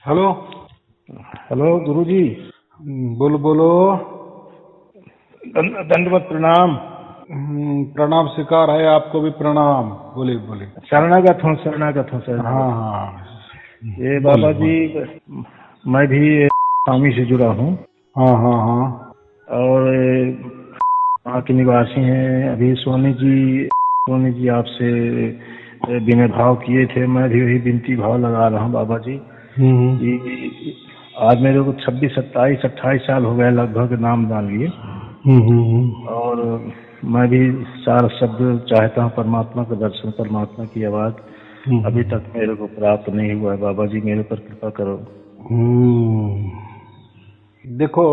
Hello. Hello गुरुजी। बोलो बोलो। दंडवत प्रणाम। प्रणाम स्वीकार है, आपको भी प्रणाम। बोलिए बोलिए। शरणागत हूँ शरणागत हूँ हाँ शरणागत हूँ। हाँ। ये बोलिए बाबा जी, बोलिए। मैं भी स्वामी से जुड़ा हूँ हाँ हाँ हाँ। और वहाँ के निवासी हैं। अभी स्वामी जी आपसे विनय भाव किए थे, मैं भी वही विनती भाव लगा रहा हूँ बाबा जी हम्म कि आज मेरे को 26, 27, 28 साल हो गए लगभग नाम दान लिए। और मैं भी सार शब्द चाहता हूँ परमात्मा का दर्शन, परमात्मा की आवाज अभी तक मेरे को प्राप्त नहीं हुआ है। बाबा जी मेरे पर कृपा करो। देखो,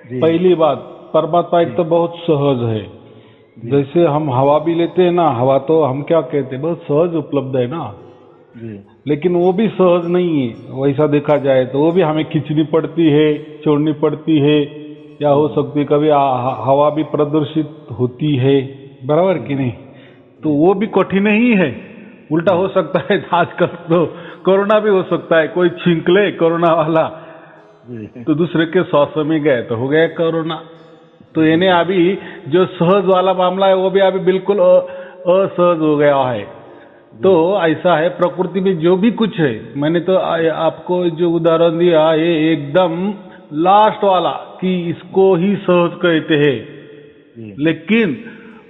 जी पहली बात, परमात्मा एक जी तो बहुत सहज है। जी जैसे हम हवा भी लेते हैं ना, हवा तो हम क्या कहते हैं, बहुत सहज उपलब्ध है ना। जी लेकिन वो भी सहज नहीं है, वैसा देखा जाए तो वो भी हमें खींचनी पड़ती है, छोड़नी पड़ती है, या हो सकती है कभी हवा भी प्रदूषित होती है, बराबर कि नहीं। तो वो भी कठिन ही है। उल्टा हो सकता है, आजकल तो कोरोना भी हो सकता है, कोई छींक ले कोरोना वाला जी तो दूसरे के श्वास में गए तो हो गया कोरोना। तो इन्हें अभी जो सहज वाला मामला है वो भी अभी बिल्कुल असहज हो गया है। तो ऐसा है, प्रकृति में जो भी कुछ है, मैंने तो आपको जो उदाहरण दिया ये एकदम लास्ट वाला कि इसको ही सहज कहते हैं। जी लेकिन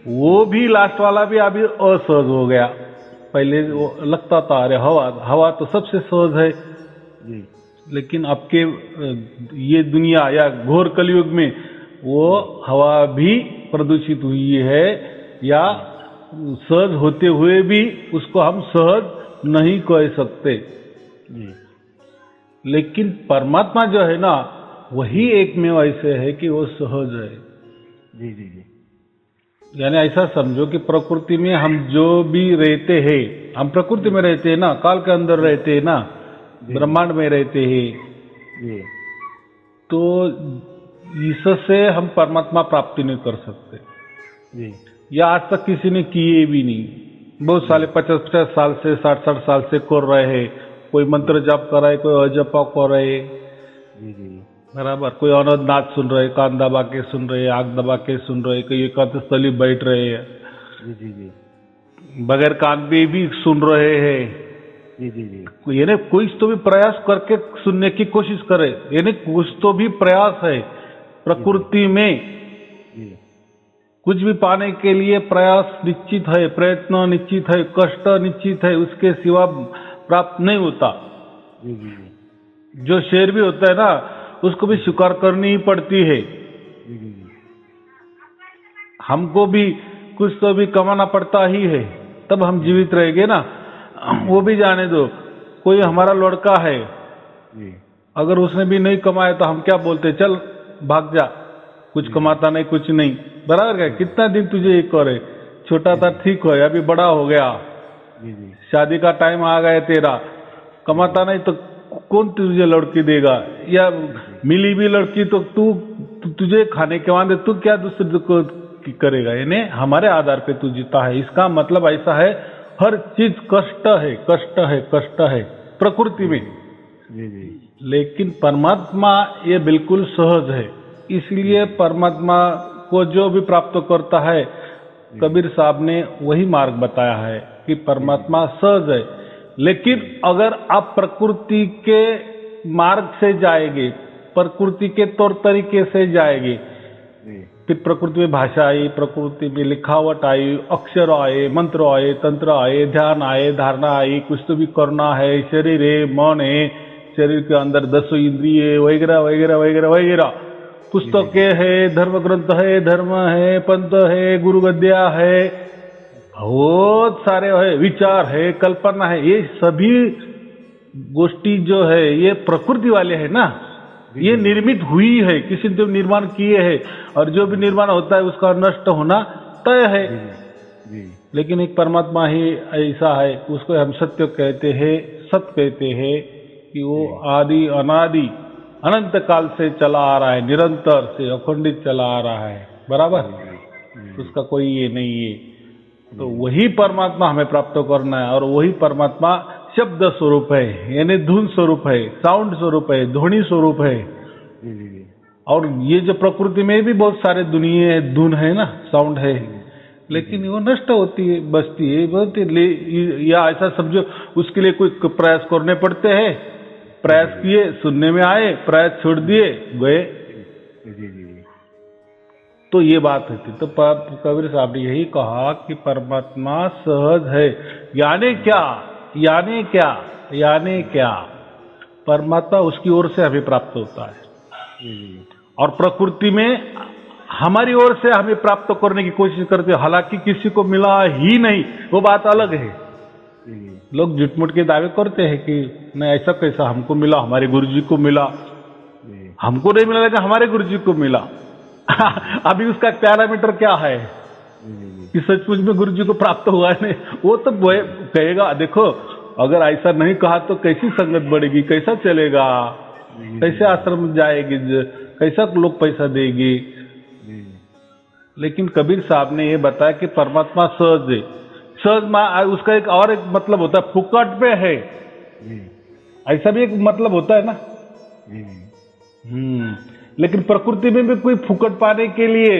वो भी लास्ट वाला भी अभी असहज हो गया। पहले वो लगता था अरे हवा हवा तो सबसे सहज है। जी लेकिन आपके ये दुनिया या घोर कलयुग में वो हवा भी प्रदूषित हुई है, या सहज होते हुए भी उसको हम सहज नहीं कह सकते। जी लेकिन परमात्मा जो है ना, वही एक में ऐसे है कि वो सहज है। जी जी जी यानी ऐसा समझो कि प्रकृति में हम जो भी रहते हैं, हम प्रकृति में रहते हैं ना, काल के अंदर रहते हैं ना, ब्रह्मांड में रहते हैं, जी तो इससे हम परमात्मा प्राप्ति नहीं कर सकते, जी या आज तक किसी ने किए भी नहीं। बहुत साले 50-50 साल से, 60-60 साल से कर रहे हैं। कोई मंत्र जाप कर रहा है, कोई अजपा कर रहे है, जी जी बराबर। कोई अनंत नाथ सुन रहे, कान दबा के सुन रहे, आग दबा के सुन रहे, कोई एकांत स्थली बैठ रहे हैं, जी जी जी बगैर कान पे भी सुन रहे हैं। जी जी जी यानी कुछ तो भी प्रयास करके सुनने की कोशिश करे, यानी कुछ तो भी प्रयास है प्रकृति में। जी कुछ भी पाने के लिए प्रयास निश्चित है, प्रयत्न निश्चित है, कष्ट निश्चित है, उसके सिवा प्राप्त नहीं होता। जी जी जो शेर भी होता है ना, उसको भी स्वीकार करनी ही पड़ती है। जी जी जी हमको भी कुछ तो भी कमाना पड़ता ही है, तब हम जीवित रहेंगे ना। वो भी जाने दो, कोई हमारा लड़का है, जी अगर उसने भी नहीं कमाया तो हम क्या बोलते, चल भाग जा, कुछ कमाता नहीं कुछ नहीं, बराबर है। कितना दिन तुझे ये करे, छोटा था ठीक है, अभी बड़ा हो गया, जी जी शादी का टाइम आ गया तेरा, कमाता नहीं तो कौन तुझे लड़की देगा, या मिली भी लड़की तो तुझे खाने के वादे तू क्या दूसरे को करेगा। यानी हमारे आधार पे तू जीता है। इसका मतलब ऐसा है, हर चीज कष्ट है, कष्ट है, कष्ट है प्रकृति में। जी जी लेकिन परमात्मा ये बिल्कुल सहज है। इसलिए परमात्मा को जो भी प्राप्त करता है, कबीर साहब ने वही मार्ग बताया है कि परमात्मा सहज है। लेकिन अगर आप प्रकृति के मार्ग से जाएंगे, प्रकृति के तौर तरीके से जाएंगे, फिर प्रकृति में भाषा आई, प्रकृति में लिखावट आई, अक्षर आए, मंत्र आए, तंत्र आए, ध्यान आए, धारणा आई, कुछ तो भी करना है, शरीर है, मन है, शरीर के अंदर 10 इंद्रिय वगैरह वगैरह वगैरह वगैरह, पुस्तकें है, धर्म ग्रंथ है, धर्म है, पंथ है, गुरु गद्या है, बहुत सारे है, विचार है, कल्पना है। ये सभी गोष्ठी जो है ये प्रकृति वाले है ना, ये निर्मित हुई है, किसी ने तो निर्माण किए हैं, और जो भी निर्माण होता है उसका नष्ट होना तय है। जी लेकिन एक परमात्मा ही ऐसा है, उसको हम सत्य कहते हैं, सत्य कहते हैं कि वो आदि अनादि अनंत काल से चला आ रहा है, निरंतर से अखंडित चला आ रहा है, बराबर। उसका कोई ये नहीं है। तो वही परमात्मा हमें प्राप्त करना है, और वही परमात्मा शब्द स्वरूप है, यानी धुन स्वरूप है, साउंड स्वरूप है, ध्वनि स्वरूप है। जी जी जी और ये जो प्रकृति में भी बहुत सारे दुनिया धुन है ना, साउंड है, लेकिन वो नष्ट होती है, बचती है, या ऐसा समझो उसके लिए कोई प्रयास करने पड़ते हैं, प्रयास किए, सुनने में आए, प्रयास छोड़ दिए, गए। जी जी। तो ये बात थी। तो कबीर साहब ने यही कहा कि परमात्मा सहज है। यानी क्या? यानी क्या? यानी क्या? परमात्मा उसकी ओर से हमें प्राप्त होता है और प्रकृति में हमारी ओर से हमें प्राप्त करने की कोशिश करते हैं, हालांकि किसी को मिला ही नहीं, वो बात अलग है। लोग झूठ-मूठ के दावे करते हैं कि नहीं ऐसा कैसा, हमको मिला, हमारे गुरुजी को मिला, हमको नहीं मिला लेकिन हमारे गुरुजी को मिला। अभी उसका पैरामीटर क्या है कि सचमुच में गुरुजी को प्राप्त हुआ नहीं? वो तो कहेगा, देखो अगर ऐसा नहीं कहा तो कैसी संगत बढ़ेगी, कैसा चलेगा, कैसे आश्रम जाएगी, कैसा लोग पैसा देगी। लेकिन कबीर साहब ने ये बताया कि परमात्मा सहज है। सहज उसका एक और एक मतलब होता है, फुकट पे है, ऐसा भी एक मतलब होता है ना। लेकिन प्रकृति में भी कोई फुकट पाने के लिए,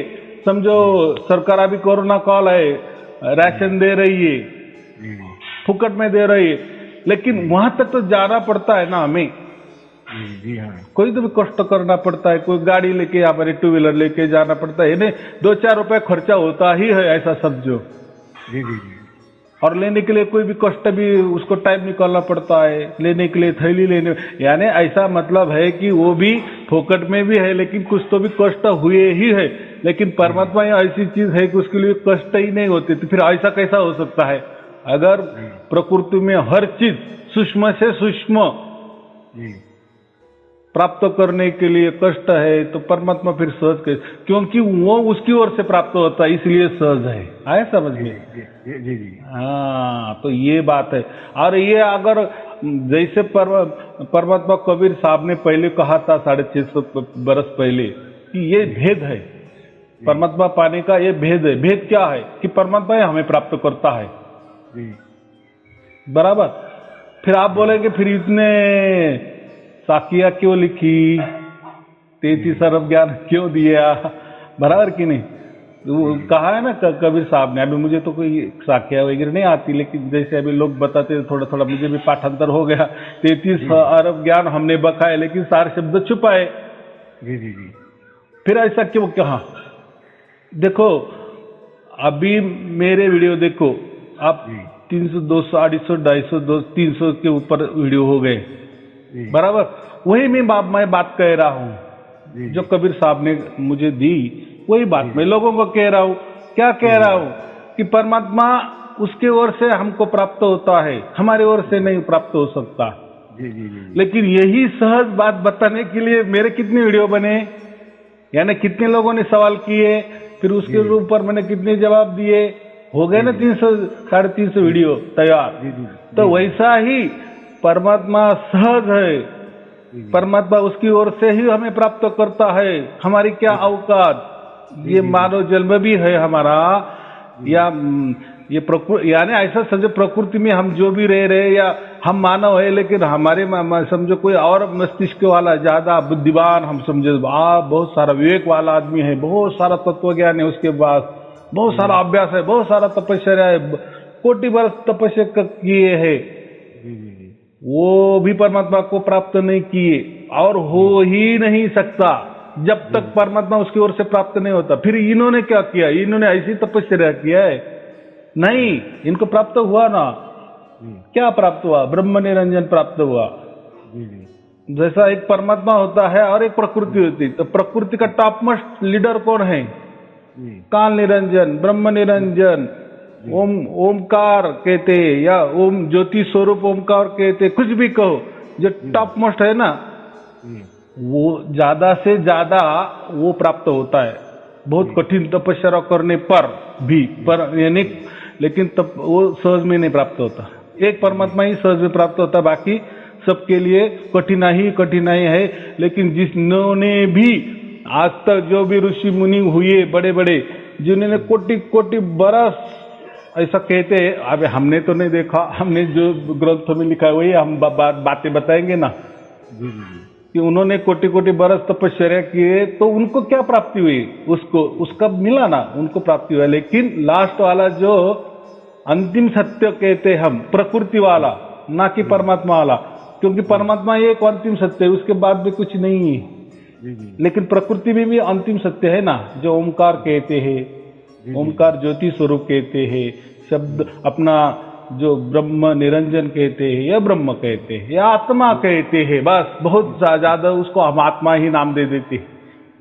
समझो सरकार अभी कोरोना काल है, राशन दे रही है, फुकट में दे रही है, लेकिन वहां तक तो जाना पड़ता है ना हमें। जी हाँ। कोई तो भी कष्ट करना पड़ता है, कोई गाड़ी लेके हमारे टू व्हीलर लेके जाना पड़ता है, इन्हें 2-4 रुपए खर्चा होता ही है, ऐसा समझो। जी जी जी। और लेने के लिए कोई भी कष्ट भी, उसको टाइम निकालना पड़ता है, लेने के लिए थैली लेने, यानी ऐसा मतलब है कि वो भी फोकट में भी है, लेकिन कुछ तो भी कष्ट हुए ही है। लेकिन परमात्मा ऐसी चीज है कि उसके लिए कष्ट ही नहीं होते, तो फिर ऐसा कैसा हो सकता है? अगर प्रकृति में हर चीज सूक्ष्म से सूक्ष्म प्राप्त करने के लिए कष्ट है, तो परमात्मा फिर सहज कैसे? क्योंकि वो उसकी ओर से प्राप्त होता है, इसलिए सहज है। आए समझ में? जी जी। हाँ, तो ये बात है। और ये अगर जैसे परमात्मा कबीर साहब ने पहले कहा था 650 बरस पहले कि ये भेद है, परमात्मा पाने का ये भेद है। भेद क्या है? कि परमात्मा हमें प्राप्त करता है, बराबर। फिर आप बोलेंगे फिर इतने साखियां क्यों लिखी, 33 अरब ज्ञान क्यों दिया, बराबर कि नहीं? तो कहा है ना कबीर साहब ने। अभी मुझे तो कोई साखियां वगैरह नहीं आती, लेकिन जैसे अभी लोग बताते थोड़ा थोड़ा मुझे भी पाठांतर हो गया। 33 अरब ज्ञान हमने बखाए, लेकिन सारे शब्द छुपाए। जी जी जी। फिर ऐसा क्यों कहा? देखो अभी मेरे वीडियो देखो आप, 300, 200, 250, 250, 300 के ऊपर वीडियो हो गए, बराबर। वही मैं बात कह रहा हूँ जो कबीर साहब ने मुझे दी, वही बात मैं लोगों को कह रहा हूँ। क्या कह रहा हूँ? कि परमात्मा उसके ओर से हमको प्राप्त होता है, हमारे ओर से नहीं प्राप्त हो सकता। जी जी जी। लेकिन यही सहज बात बताने के लिए मेरे कितने वीडियो बने, यानी कितने लोगों ने सवाल किए, फिर उसके ऊपर मैंने कितने जवाब दिए, हो गए ना 300 350 वीडियो तैयार। तो वैसा ही परमात्मा सहज है, परमात्मा उसकी ओर से ही हमें प्राप्त करता है। हमारी क्या औकात, ये मानव जन्म भी है हमारा, या ये प्रकृति, यानी ऐसा समझो प्रकृति में हम जो भी रह रहे, या हम मानव है, लेकिन हमारे समझो कोई और मस्तिष्क वाला ज्यादा बुद्धिमान, हम समझो बहुत सारा विवेक वाला आदमी है, बहुत सारा तत्व ज्ञान है उसके पास, बहुत सारा अभ्यास है, बहुत सारा तपस्या है, कोटि वर्ष तपस्या किए है, वो भी परमात्मा को प्राप्त नहीं किए, और हो ही नहीं सकता जब तक परमात्मा उसकी ओर से प्राप्त नहीं होता। फिर इन्होंने क्या किया? इन्होंने ऐसी तपस्या किया है? नहीं, इनको प्राप्त हुआ ना। क्या प्राप्त हुआ? ब्रह्म निरंजन प्राप्त हुआ। जैसा एक परमात्मा होता है और एक प्रकृति होती है, तो प्रकृति का टॉप मोस्ट लीडर कौन है? काल निरंजन, ब्रह्म निरंजन, ओमकार कहते, या ओम ज्योति स्वरूप ओमकार कहते, कुछ भी कहो, जो टॉप मोस्ट है ना, वो ज्यादा से ज्यादा वो प्राप्त होता है, बहुत कठिन तपस्या करने पर भी, पर यानी लेकिन वो सहज में नहीं प्राप्त होता। एक परमात्मा ही सहज में प्राप्त होता है, बाकी सबके लिए कठिनाई है। लेकिन जिन्होंने भी आज तक जो भी ऋषि मुनि हुए बड़े बड़े, जिन्होंने कोटि कोटि बरस ऐसा कहते हैं। अब हमने तो नहीं देखा, हमने जो ग्रंथों में लिखा है वही हम बातें बताएंगे ना, जी जी जी कि उन्होंने कोटि कोटि बरस तपस्या किए तो उनको क्या प्राप्ति हुई, उसको उसका मिला ना, उनको प्राप्ति हुआ। लेकिन लास्ट वाला जो अंतिम सत्य कहते हम, प्रकृति वाला, ना कि परमात्मा वाला, क्योंकि परमात्मा एक अंतिम सत्य है, उसके बाद भी कुछ नहीं है। जी जी लेकिन प्रकृति में भी अंतिम सत्य है ना, जो ओमकार कहते हैं, ओमकार ज्योति स्वरूप कहते हैं, शब्द अपना जो ब्रह्म निरंजन कहते हैं, या ब्रह्म कहते हैं, या आत्मा कहते हैं, बस बहुत ज्यादा उसको हम आत्मा ही नाम दे देते हैं।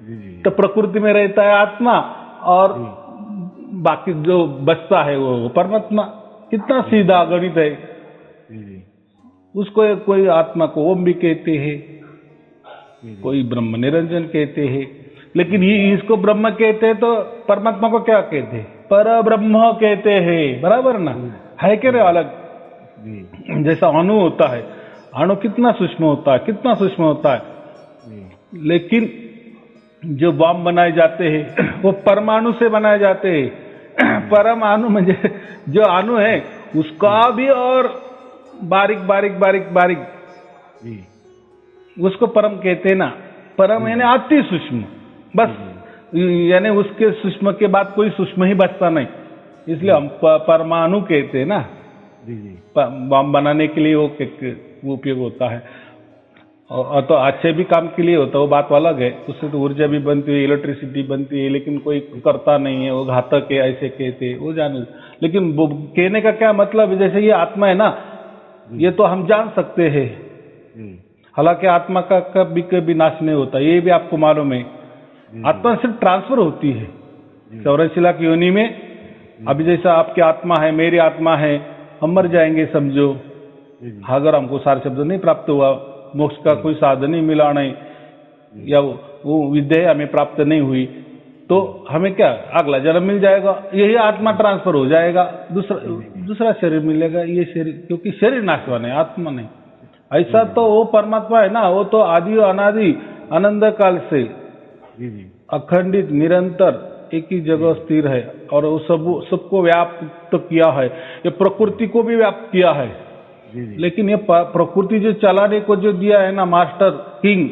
जी जी तो प्रकृति में रहता है आत्मा, और बाकी जो बचता है वो परमात्मा। कितना सीधा गणित है। जी जी उसको कोई आत्मा को ओम भी कहते हैं, जी जी कोई ब्रह्म निरंजन कहते हैं। लेकिन ये इसको ब्रह्म कहते हैं तो परमात्मा को क्या कहते हैं? पर ब्रह्म कहते हैं, बराबर ना है कि नहीं? अलग जी जैसा अणु होता है, अणु कितना सूक्ष्म होता है, कितना सूक्ष्म होता है। जी लेकिन जो बम बनाए जाते हैं वो परमाणु से बनाए जाते हैं। परमाणु में जो अणु है उसका भी और बारीक बारीक बारीक बारीक, जी उसको परम कहते हैं ना। परम यानी अति सूक्ष्म, बस, यानी उसके सूक्ष्म के बाद कोई सूक्ष्म ही बचता नहीं, इसलिए हम परमाणु कहते हैं ना। जी जी बम बनाने के लिए वो उपयोग होता है, और तो अच्छे भी काम के लिए होता है, वो बात अलग है। उससे तो ऊर्जा भी बनती है, इलेक्ट्रिसिटी बनती है, लेकिन कोई करता नहीं है, वो घातक है ऐसे कहते हैं, वो जाने। लेकिन वो कहने का क्या मतलब है, जैसे ये आत्मा है ना, ये तो हम जान सकते हैं, हालांकि आत्मा का कभी नाश नहीं होता, ये भी आपको मालूम है। आत्मा सिर्फ ट्रांसफर होती है 84 लाख योनि में। अभी जैसा आपकी आत्मा है, मेरी आत्मा है, हम मर जाएंगे समझो, अगर हमको सार शब्द नहीं प्राप्त हुआ, मोक्ष का कोई साधन नहीं मिला नहीं, या वो विद्या हमें प्राप्त नहीं हुई, तो हमें क्या अगला जन्म मिल जाएगा, यही आत्मा ट्रांसफर हो जाएगा, दूसरा शरीर मिलेगा। ये शरीर, क्योंकि शरीर नाशवान है, आत्मा नहीं। ऐसा तो वो परमात्मा है ना, वो तो आदि अनादि अनंत काल से अखंडित निरंतर एक ही जगह स्थिर है, और वो सबको व्याप्त किया है, ये प्रकृति को भी व्याप्त किया है। लेकिन ये प्रकृति जो चलाने को जो दिया है ना, मास्टर किंग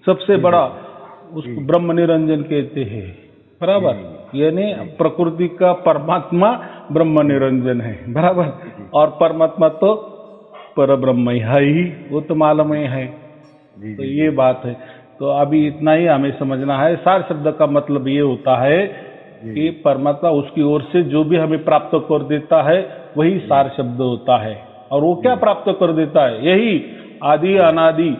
सबसे बड़ा, उसको ब्रह्म निरंजन कहते हैं, बराबर। यानी प्रकृति का परमात्मा ब्रह्म निरंजन है, बराबर। और परमात्मा तो पर ब्रह्म ही है ही, वो तो मालूम ही है। तो ये बात है। तो अभी इतना ही हमें समझना है। सार शब्द का मतलब ये होता है कि परमात्मा उसकी ओर से जो भी हमें प्राप्त कर देता है वही सार शब्द होता है। और वो क्या प्राप्त कर देता है? यही आदि अनादि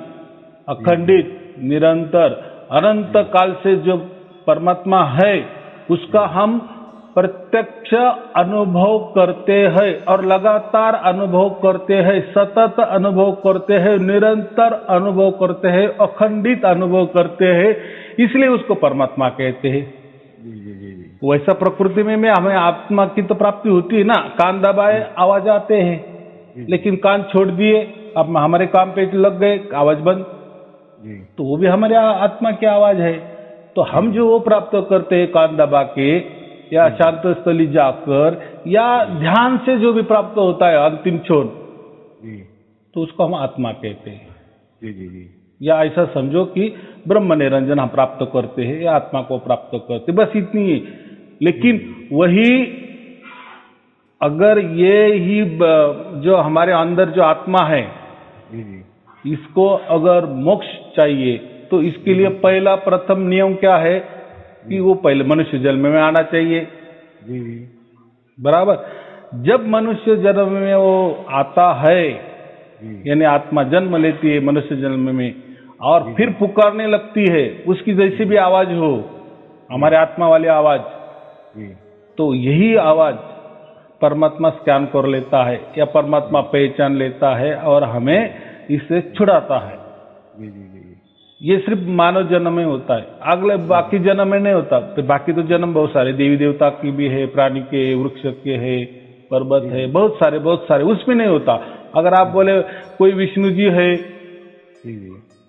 अखंडित निरंतर अनंत काल से जो परमात्मा है, उसका हम प्रत्यक्ष अनुभव करते हैं, और लगातार अनुभव करते हैं, सतत अनुभव करते हैं, निरंतर अनुभव करते हैं, अखंडित अनुभव करते हैं, इसलिए उसको परमात्मा कहते हैं। वैसा प्रकृति में हमें आत्मा की तो प्राप्ति होती है ना, कान दबाए आवाज आते हैं, लेकिन कान छोड़ दिए, अब हमारे काम पे लग गए, आवाज बंद, तो वो भी हमारे आत्मा की आवाज है। तो हम जो वो प्राप्त करते हैं कान दबा के, या शांत स्थली जाकर, या ध्यान से जो भी प्राप्त होता है अंतिम छोर, तो उसको हम आत्मा कहते हैं। या ऐसा समझो कि ब्रह्म निरंजन हम प्राप्त करते हैं, या आत्मा को प्राप्त करते, बस इतनी ही। लेकिन वही अगर ये ही जो हमारे अंदर जो आत्मा है, इसको अगर मोक्ष चाहिए, तो इसके लिए पहला प्रथम नियम क्या है कि वो पहले मनुष्य जन्म में आना चाहिए, बराबर। जब मनुष्य जन्म में वो आता है, यानी आत्मा जन्म लेती है मनुष्य जन्म में, और फिर पुकारने लगती है, उसकी जैसी भी आवाज हो, हमारे आत्मा वाली आवाज, तो यही आवाज परमात्मा स्कैन कर लेता है, या परमात्मा पहचान लेता है, और हमें इससे छुड़ाता है। ये सिर्फ मानव जन्म में होता है, अगले बाकी जन्म में नहीं होता। तो बाकी तो जन्म बहुत सारे देवी देवता की भी है, प्राणी के, वृक्ष के है, पर्वत है, बहुत सारे, उसमें नहीं होता। अगर आप बोले कोई विष्णु जी है,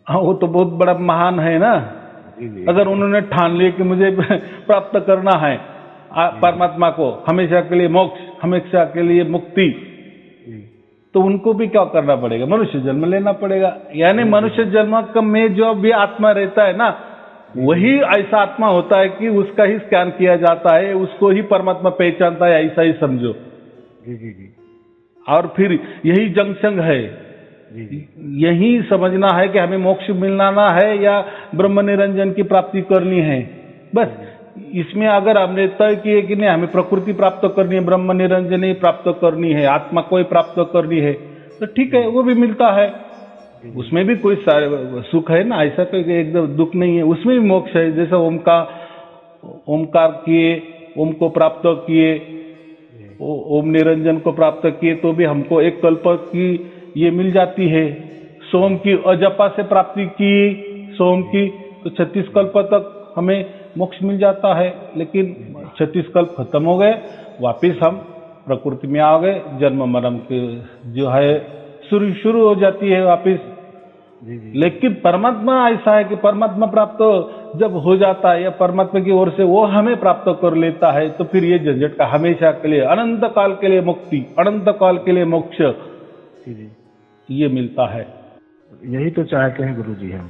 हाँ, वो तो बहुत बड़ा महान है ना। अगर उन्होंने ठान लिया कि मुझे प्राप्त करना है परमात्मा को हमेशा के लिए मोक्ष, हमेशा के लिए मुक्ति, तो उनको भी क्या करना पड़ेगा? मनुष्य जन्म लेना पड़ेगा। यानी मनुष्य जन्म का में जो भी आत्मा रहता है ना, वही ऐसा आत्मा होता है कि उसका ही स्कैन किया जाता है, उसको ही परमात्मा पहचानता है, ऐसा ही समझो। जी जी जी और फिर यही जंक्शन है, जी जी यही समझना है कि हमें मोक्ष मिलना है या ब्रह्म निरंजन की प्राप्ति करनी है। बस इसमें अगर हमने तय किए कि नहीं हमें प्रकृति प्राप्त करनी है, ब्रह्म निरंजन ही प्राप्त करनी है, आत्मा को ही प्राप्त करनी है, तो ठीक है, वो भी मिलता है। उसमें भी कोई सुख है ना, ऐसा कोई एकदम दुख नहीं है, उसमें भी मोक्ष है। जैसे ओमकार किए, ओम को प्राप्त किए, ओम निरंजन को प्राप्त किए, तो भी हमको एक कल्प की ये मिल जाती है। सोम की अजपा से प्राप्ति की, सोम की, तो 36 कल्प तक हमें मोक्ष मिल जाता है। लेकिन 36 कल्प खत्म हो गए, वापिस हम प्रकृति में आ गए, जन्म मरण के जो है शुरू हो जाती है वापिस। लेकिन परमात्मा ऐसा है कि परमात्मा प्राप्त जब हो जाता है या परमात्मा की ओर से वो हमें प्राप्त कर लेता है, तो फिर ये झंझट का हमेशा के लिए, अनंत काल के लिए मुक्ति, अनंत काल के लिए मोक्ष ये मिलता है। यही तो चाहते हैं गुरु जी हम।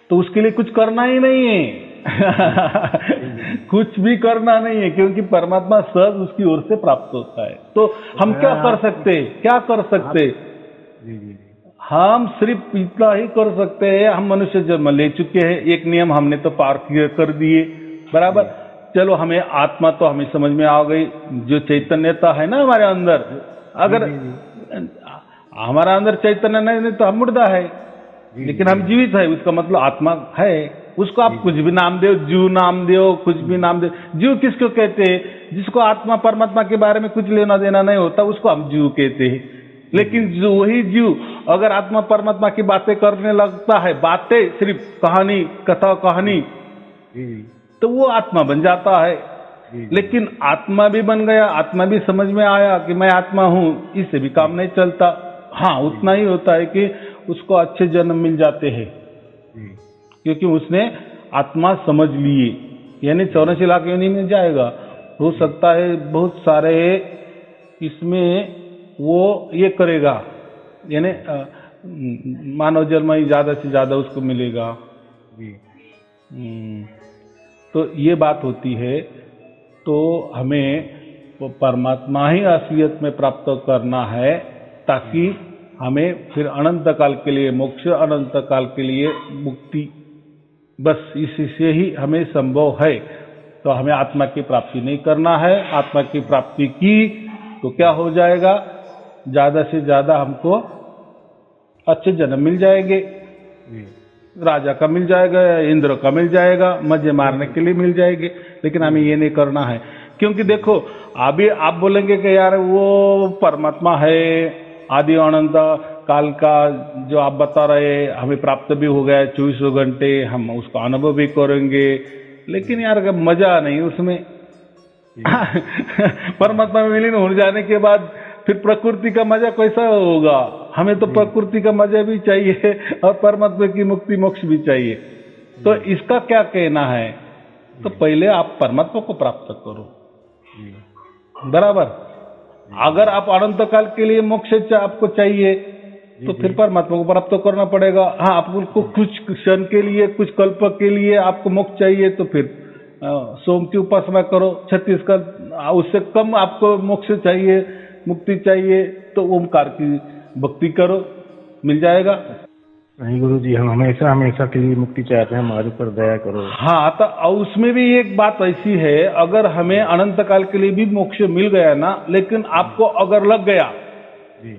तो उसके लिए कुछ करना ही नहीं है कुछ भी करना नहीं है, क्योंकि परमात्मा सहज उसकी ओर से प्राप्त होता है। तो हम क्या कर सकते, क्या कर सकते? हम सिर्फ इतना ही कर सकते हैं, हम मनुष्य जन्म ले चुके हैं, एक नियम हमने तो पार कर दिए, बराबर। चलो हमें आत्मा तो हमें समझ में आ गई, जो चैतन्यता है ना हमारे अंदर, अगर हमारा अंदर चैतन्य नहीं तो हम मुर्दा है, लेकिन हम जीवित है, उसका मतलब आत्मा है। उसको आप कुछ भी नाम दो, जीव नाम दो, कुछ भी नाम दो। जीव किसको कहते हैं? जिसको आत्मा परमात्मा के बारे में कुछ लेना देना नहीं होता, उसको हम जीव कहते हैं। लेकिन जो वही जीव अगर आत्मा परमात्मा की बातें करने लगता है, बातें सिर्फ कहानी, कथा कहानी, तो वो आत्मा बन जाता है। लेकिन आत्मा भी बन गया, आत्मा भी समझ में आया कि मैं आत्मा हूं, इससे भी काम नहीं चलता। हाँ, उतना ही होता है कि उसको अच्छे जन्म मिल जाते हैं, क्योंकि उसने आत्मा समझ लिए। यानी 84 लाख योनि में जाएगा, हो सकता है बहुत सारे इसमें वो ये करेगा, यानी मानव जन्म ही ज्यादा से ज्यादा उसको मिलेगा। तो ये बात होती है। तो हमें परमात्मा ही असलियत में प्राप्त करना है, ताकि हमें फिर अनंत काल के लिए मोक्ष, अनंत काल के लिए मुक्ति, बस इससे ही हमें संभव है। तो हमें आत्मा की प्राप्ति नहीं करना है। आत्मा की प्राप्ति की तो क्या हो जाएगा? ज्यादा से ज्यादा हमको अच्छे जन्म मिल जाएंगे, राजा का मिल जाएगा, इंद्र का मिल जाएगा, मजे मारने के लिए मिल जाएंगे। लेकिन हमें ये नहीं करना है, क्योंकि देखो अभी आप बोलेंगे कि यार वो परमात्मा है, आदि अनंत काल का जो आप बता रहे, हमें प्राप्त भी हो गया 24 घंटे, हम उसका अनुभव भी करेंगे, लेकिन यार मजा नहीं उसमें परमात्मा में विलीन हो जाने के बाद फिर प्रकृति का मजा कैसा होगा? हमें तो प्रकृति का मजा भी चाहिए और परमात्मा की मुक्ति मोक्ष भी चाहिए। तो इसका क्या कहना है? तो पहले आप परमात्मा को प्राप्त करो, बराबर। अगर आप अनंत काल के लिए मोक्ष आपको चाहिए, तो फिर परमात्मा को प्राप्त करना पड़ेगा। हाँ, आपको कुछ क्षण के लिए, कुछ कल्प के लिए आपको मोक्ष चाहिए, तो फिर सोम की उपासना करो। 36 का उससे कम आपको मोक्ष चाहिए, मुक्ति चाहिए, तो ओमकार की भक्ति करो, मिल जाएगा। नहीं गुरु जी, हम हमेशा हमेशा के लिए मुक्ति चाहते हैं, हमारे ऊपर दया करो। हाँ, तो उसमें भी एक बात ऐसी है, अगर हमें अनंत काल के लिए भी मोक्ष मिल गया ना, लेकिन आपको अगर लग गया जी,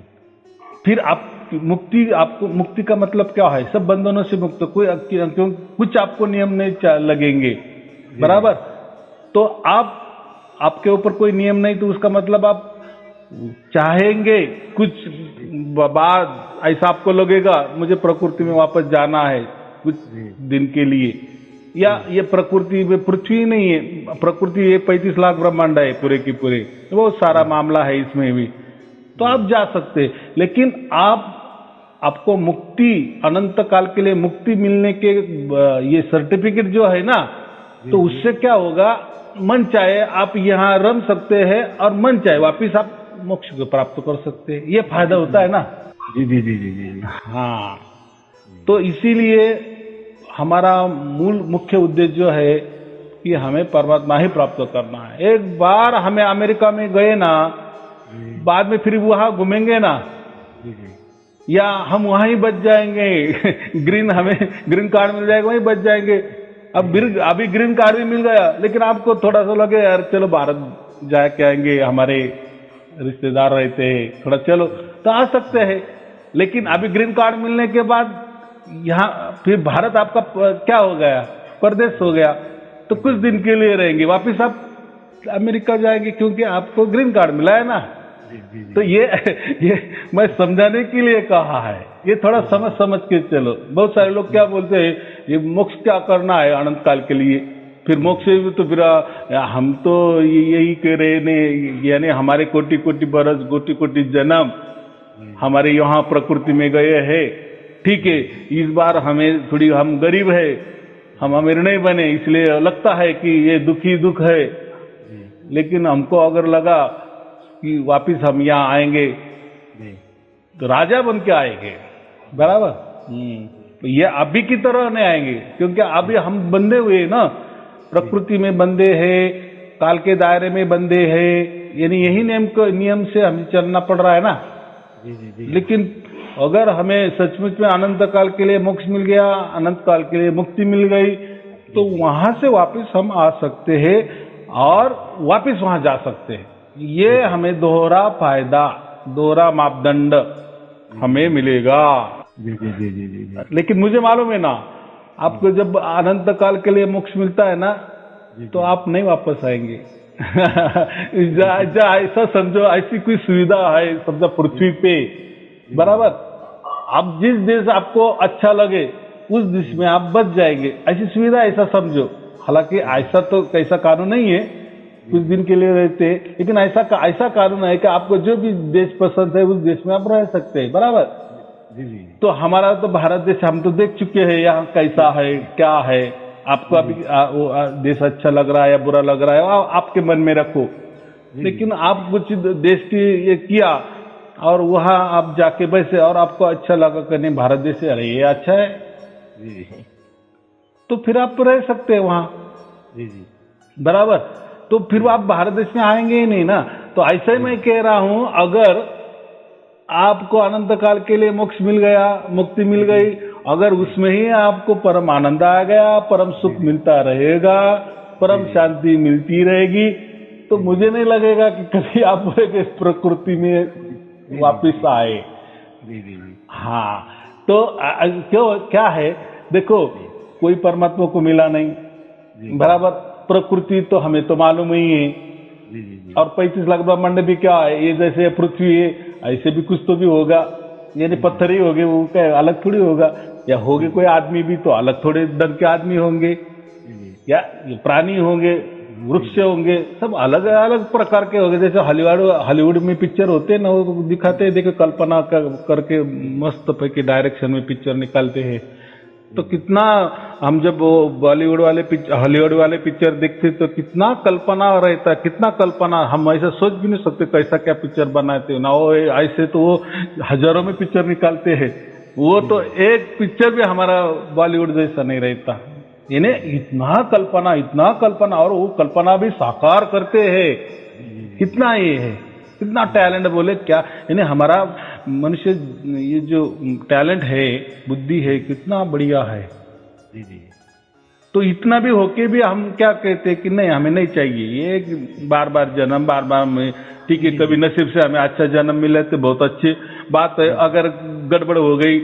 फिर आप मुक्ति, आपको मुक्ति का मतलब क्या है? सब बंधनों से मुक्त, कोई क्यों कुछ आपको नियम नहीं लगेंगे, बराबर। तो आपके ऊपर कोई नियम नहीं, तो उसका मतलब आप चाहेंगे कुछ बाद ऐसा आपको लगेगा मुझे प्रकृति में वापस जाना है कुछ दिन के लिए, या ये प्रकृति में पृथ्वी नहीं है, प्रकृति ये 35 लाख ब्रह्मांड है पूरे की पूरे, बहुत सारा मामला है इसमें भी, तो आप जा सकते। लेकिन आपको मुक्ति, अनंत काल के लिए मुक्ति मिलने के ये सर्टिफिकेट जो है ना, तो उससे क्या होगा, मन चाहे आप यहाँ रम सकते हैं और मन चाहे वापिस आप मोक्ष को प्राप्त कर सकते हैं। ये फायदा होता है ना। जी जी जी जी जी। हाँ, तो इसीलिए हमारा मूल मुख्य उद्देश्य जो है कि हमें परमात्मा ही प्राप्त करना है। एक बार हमें अमेरिका में गए ना, बाद में फिर वहां घूमेंगे ना, या हम वहां ही बच जाएंगे हमें ग्रीन कार्ड मिल जाएगा, वहीं बच जाएंगे। अभी ग्रीन कार्ड भी मिल गया, लेकिन आपको थोड़ा सा लगे यार चलो भारत जाके आएंगे, हमारे रिश्तेदार रहते हैं, थोड़ा चलो तो आ सकते हैं। लेकिन अभी ग्रीन कार्ड मिलने के बाद यहाँ फिर भारत आपका क्या हो गया, परदेश हो गया। तो कुछ दिन के लिए रहेंगे, वापिस आप अमेरिका जाएंगे क्योंकि आपको ग्रीन कार्ड मिला है ना। तो ये मैं समझाने के लिए कहा है, ये थोड़ा समझ के चलो। बहुत सारे लोग क्या बोलते हैं, ये मोक्ष क्या करना है अनंत काल के लिए, फिर मोक्ष तो फिर हम तो यही कह रहे ने, यानी हमारे कोटि कोटि बरस, कोटि कोटि जन्म हमारे यहाँ प्रकृति में गए हैं, ठीक है। इस बार हमें थोड़ी, हम गरीब है, हम अमीर नहीं बने, इसलिए लगता है कि ये दुखी दुख है। लेकिन हमको अगर लगा कि वापिस हम यहाँ आएंगे तो राजा बन के आएंगे, बराबर। तो ये अभी की तरह नहीं आएंगे, क्योंकि अभी हम बंधे हुए ना, प्रकृति में बंधे हैं, काल के दायरे में बंधे हैं, यानी यही नियम से हमें चलना पड़ रहा है ना। लेकिन अगर हमें सचमुच में अनंत काल के लिए मोक्ष मिल गया, अनंत काल के लिए मुक्ति मिल गई, तो वहां से वापस हम आ सकते हैं और वापस वहां जा सकते हैं। ये हमें दोहरा फायदा, दोहरा मापदंड हमें मिलेगा। जी जी जी जी जी। लेकिन मुझे मालूम है ना, आपको जब अनंत काल के लिए मोक्ष मिलता है ना, तो आप नहीं वापस आएंगे ऐसा समझो, ऐसी कोई सुविधा है समझो पृथ्वी पे, बराबर। अब जिस देश आपको अच्छा लगे उस देश में आप बच जाएंगे, ऐसी सुविधा, ऐसा समझो। हालांकि ऐसा तो कैसा कानून नहीं है, कुछ दिन के लिए रहते, लेकिन ऐसा कानून है कि आपको जो भी देश पसंद है उस देश में आप रह सकते हैं, बराबर। जी जी। तो हमारा तो भारत देश हम तो देख चुके हैं यहाँ कैसा है, क्या है। आपको अभी देश अच्छा लग रहा है या बुरा लग रहा है, आपके मन में रखो। लेकिन आप कुछ देश की ये किया और वहां आप जाके बैसे और आपको अच्छा लगा करने भारत देश से, अरे ये अच्छा है, तो फिर आप रह सकते हैं वहां, बराबर। तो फिर आप भारत देश में आएंगे ही नहीं ना। तो ऐसे ही मैं कह रहा हूं, अगर आपको अनंत काल के लिए मोक्ष मिल गया, मुक्ति मिल गई, अगर उसमें ही आपको परम आनंद आ गया, परम सुख मिलता रहेगा, परम शांति मिलती रहेगी, तो मुझे नहीं लगेगा कि कभी आप इस प्रकृति में वापिस आए। हाँ, तो क्यों, क्या है, देखो कोई परमात्मा को मिला नहीं, बराबर। प्रकृति तो हमें तो मालूम ही है, और 35 लाख ब्रह्मांड भी क्या है, ये जैसे पृथ्वी है ऐसे भी कुछ तो भी होगा, यानी पत्थर ही होंगे, वो क्या अलग थोड़ी होगा। या होंगे कोई आदमी भी तो अलग थोड़े ढंग के आदमी होंगे, या प्राणी होंगे, वृक्ष होंगे, सब अलग अलग प्रकार के होंगे। जैसे हॉलीवुड में पिक्चर होते हैं ना, वो दिखाते हैं, देखो कल्पना करके मस्त पैकी डायरेक्शन में पिक्चर निकालते हैं। तो कितना हम जब बॉलीवुड वाले हॉलीवुड वाले पिक्चर देखते तो कितना कल्पना रहता है, कितना कल्पना, हम ऐसा सोच भी नहीं सकते कैसा क्या पिक्चर बनाते ना। वो ऐसे तो वो हजारों में पिक्चर निकालते हैं, वो तो एक पिक्चर भी हमारा बॉलीवुड जैसा नहीं रहता। यानी इतना कल्पना, और वो कल्पना भी साकार करते हैं। कितना ये है, कितना टैलेंट बोले क्या, यानी हमारा मनुष्य ये जो टैलेंट है, बुद्धि है, कितना बढ़िया है। तो इतना भी होके भी हम क्या कहते हैं कि नहीं, हमें नहीं चाहिए ये बार बार जन्म, बार बार में, ठीक है, कभी नसीब से हमें अच्छा जन्म मिले तो बहुत अच्छी बात है। अगर गड़बड़ हो गई,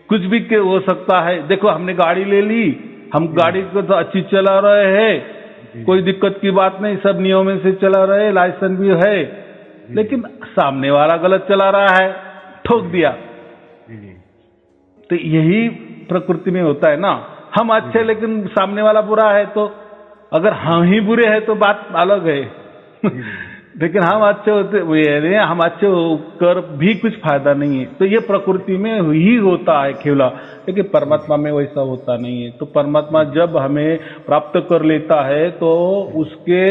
कुछ भी हो सकता है। देखो हमने गाड़ी ले ली, हम गाड़ी को तो अच्छी चला रहे हैं, कोई दिक्कत की बात नहीं, सब नियमों से चला रहे, लाइसेंस भी है, लेकिन सामने वाला गलत चला रहा है, ठोक दिया। तो यही प्रकृति में होता है ना, हम अच्छे लेकिन सामने वाला बुरा है, तो अगर हम ही बुरे हैं तो बात अलग है लेकिन हम अच्छे होते यानी हम अच्छे कर भी कुछ फायदा नहीं है। तो ये प्रकृति में ही होता है खेला, लेकिन परमात्मा में वैसा होता नहीं है। तो परमात्मा जब हमें प्राप्त कर लेता है तो उसके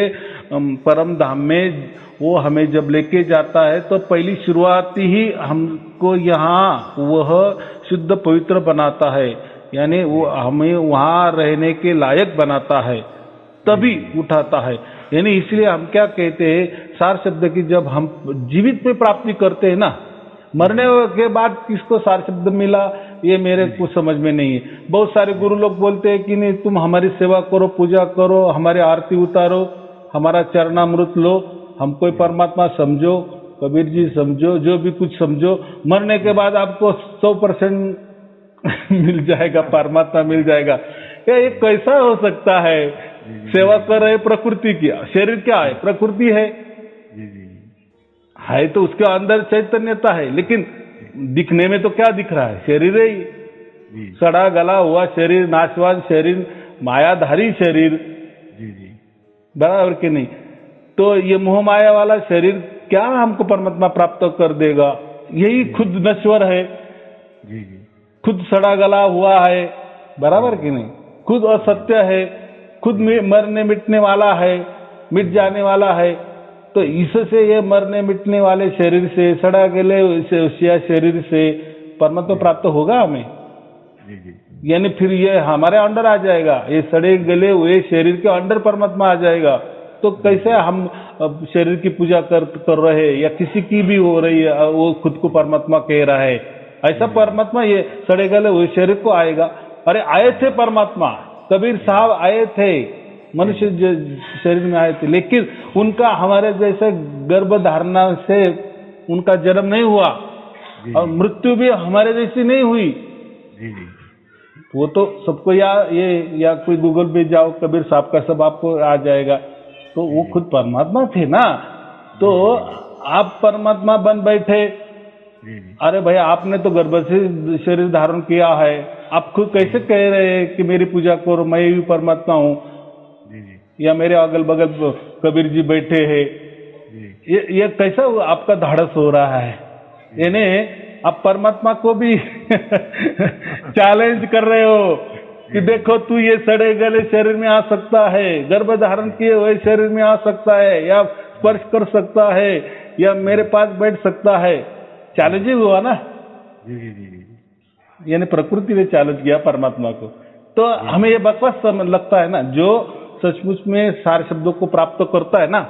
परम धाम में वो हमें जब लेके जाता है तो पहली शुरुआत ही हमको यहाँ वह शुद्ध पवित्र बनाता है, यानी वो हमें वहाँ रहने के लायक बनाता है, तभी उठाता है। यानी इसलिए हम क्या कहते हैं, सार शब्द की जब हम जीवित में प्राप्ति करते हैं ना, मरने के बाद किसको सार शब्द मिला ये मेरे को समझ में नहीं है। बहुत सारे गुरु लोग बोलते हैं कि नहीं तुम हमारी सेवा करो, पूजा करो, हमारी आरती उतारो, हमारा चरणामृत लो, हमको परमात्मा समझो, कबीर जी समझो, जो भी कुछ समझो, मरने के बाद आपको 100% मिल जाएगा, परमात्मा मिल जाएगा। ये कैसा हो सकता है? सेवा कर रहे प्रकृति की, शरीर क्या है? प्रकृति है तो उसके अंदर चैतन्यता है, लेकिन दिखने में तो क्या दिख रहा है? शरीर ही, सड़ा गला हुआ शरीर, नाशवान शरीर, मायाधारी शरीर, बराबर कि नहीं? तो ये मोह माया वाला शरीर क्या हमको परमात्मा प्राप्त कर देगा? यही खुद नश्वर है, खुद सड़ा गला हुआ है, बराबर कि नहीं? खुद असत्य है, खुद मरने मिटने वाला है, मिट जाने वाला है। तो इससे ये मरने मिटने वाले शरीर से, सड़ा गले शरीर से परमात्मा प्राप्त होगा हमें? यानी फिर ये हमारे अंडर आ जाएगा, ये सड़े गले हुए शरीर के अंडर परमात्मा आ जाएगा। तो कैसे हम शरीर की पूजा कर रहे हैं या किसी की भी हो रही है, वो खुद को परमात्मा कह रहा है, ऐसा परमात्मा ये सड़े गले हुए शरीर को आएगा? अरे आए थे परमात्मा, कबीर साहब आए थे, मनुष्य शरीर में आए थे, लेकिन उनका हमारे जैसे गर्भ धारणा से उनका जन्म नहीं हुआ और मृत्यु भी हमारे जैसी नहीं हुई। वो तो सबको या कोई गूगल पे जाओ, कबीर साहब का सब आपको आ जाएगा। तो वो खुद परमात्मा थे ना, तो आप परमात्मा बन बैठे। अरे भैया आपने तो गर्भ से शरीर धारण किया है, आप खुद कैसे कह रहे हैं कि मेरी पूजा करो, मैं भी परमात्मा हूँ? या मेरे अगल बगल कबीर जी बैठे हैं, ये कैसा आपका धाड़स हो रहा है? यानी आप परमात्मा को भी चैलेंज कर रहे हो कि देखो तू ये सड़े गले शरीर में आ सकता है, गर्भ धारण किए हुए शरीर में आ सकता है, या स्पर्श कर सकता है, या मेरे पास बैठ सकता है। चैलेंज ही हुआ ना, यानी प्रकृति ने चैलेंज किया परमात्मा को। तो हमें ये बकवास लगता है ना, जो सचमुच में सारे शब्दों को प्राप्त करता है ना,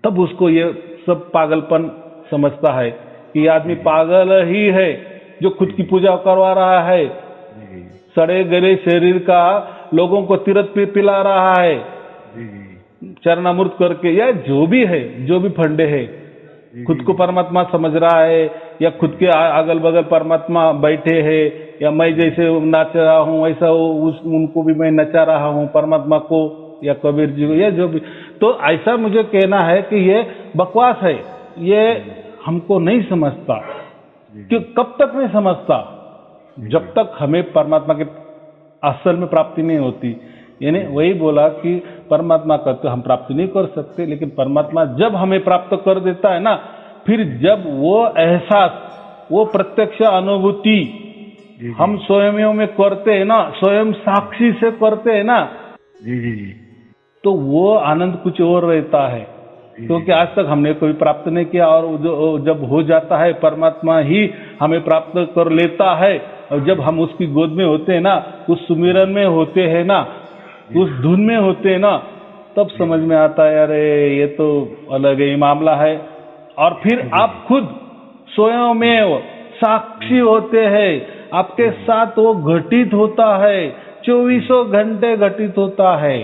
तब उसको ये सब पागलपन समझता है कि आदमी पागल ही है जो खुद की पूजा करवा रहा है, सड़े गले शरीर का लोगों को तीरथ पिला रहा है, चरणामृत करके, या जो भी है, जो भी फंडे है, खुद को परमात्मा समझ रहा है, या खुद के अगल बगल परमात्मा बैठे हैं, या मैं जैसे नाच रहा हूँ वैसा उनको भी मैं नचा रहा हूँ परमात्मा को, या कबीर जी को, या जो भी। तो ऐसा मुझे कहना है कि ये बकवास है, ये हमको नहीं समझता। कि कब तक नहीं समझता? जब तक हमें परमात्मा के असल में प्राप्ति नहीं होती। यानी वही बोला कि परमात्मा का तो हम प्राप्ति नहीं कर सकते, लेकिन परमात्मा जब हमें प्राप्त कर देता है ना, फिर जब वो एहसास, वो प्रत्यक्ष अनुभूति हम स्वयं में करते हैं ना, स्वयं साक्षी से करते हैं ना, तो वो आनंद कुछ और रहता है। क्योंकि आज तक हमने कोई प्राप्त नहीं किया, और जब हो जाता है परमात्मा ही हमें प्राप्त कर लेता है, और जब हम उसकी गोद में होते हैं ना, उस सुमिरन में होते हैं ना, उस धुन में होते हैं ना, तब समझ में आता है अरे ये तो अलग ही मामला है। और फिर आप खुद स्वयं में साक्षी होते हैं, आपके साथ वो घटित होता है, 24 घंटे घटित होता है,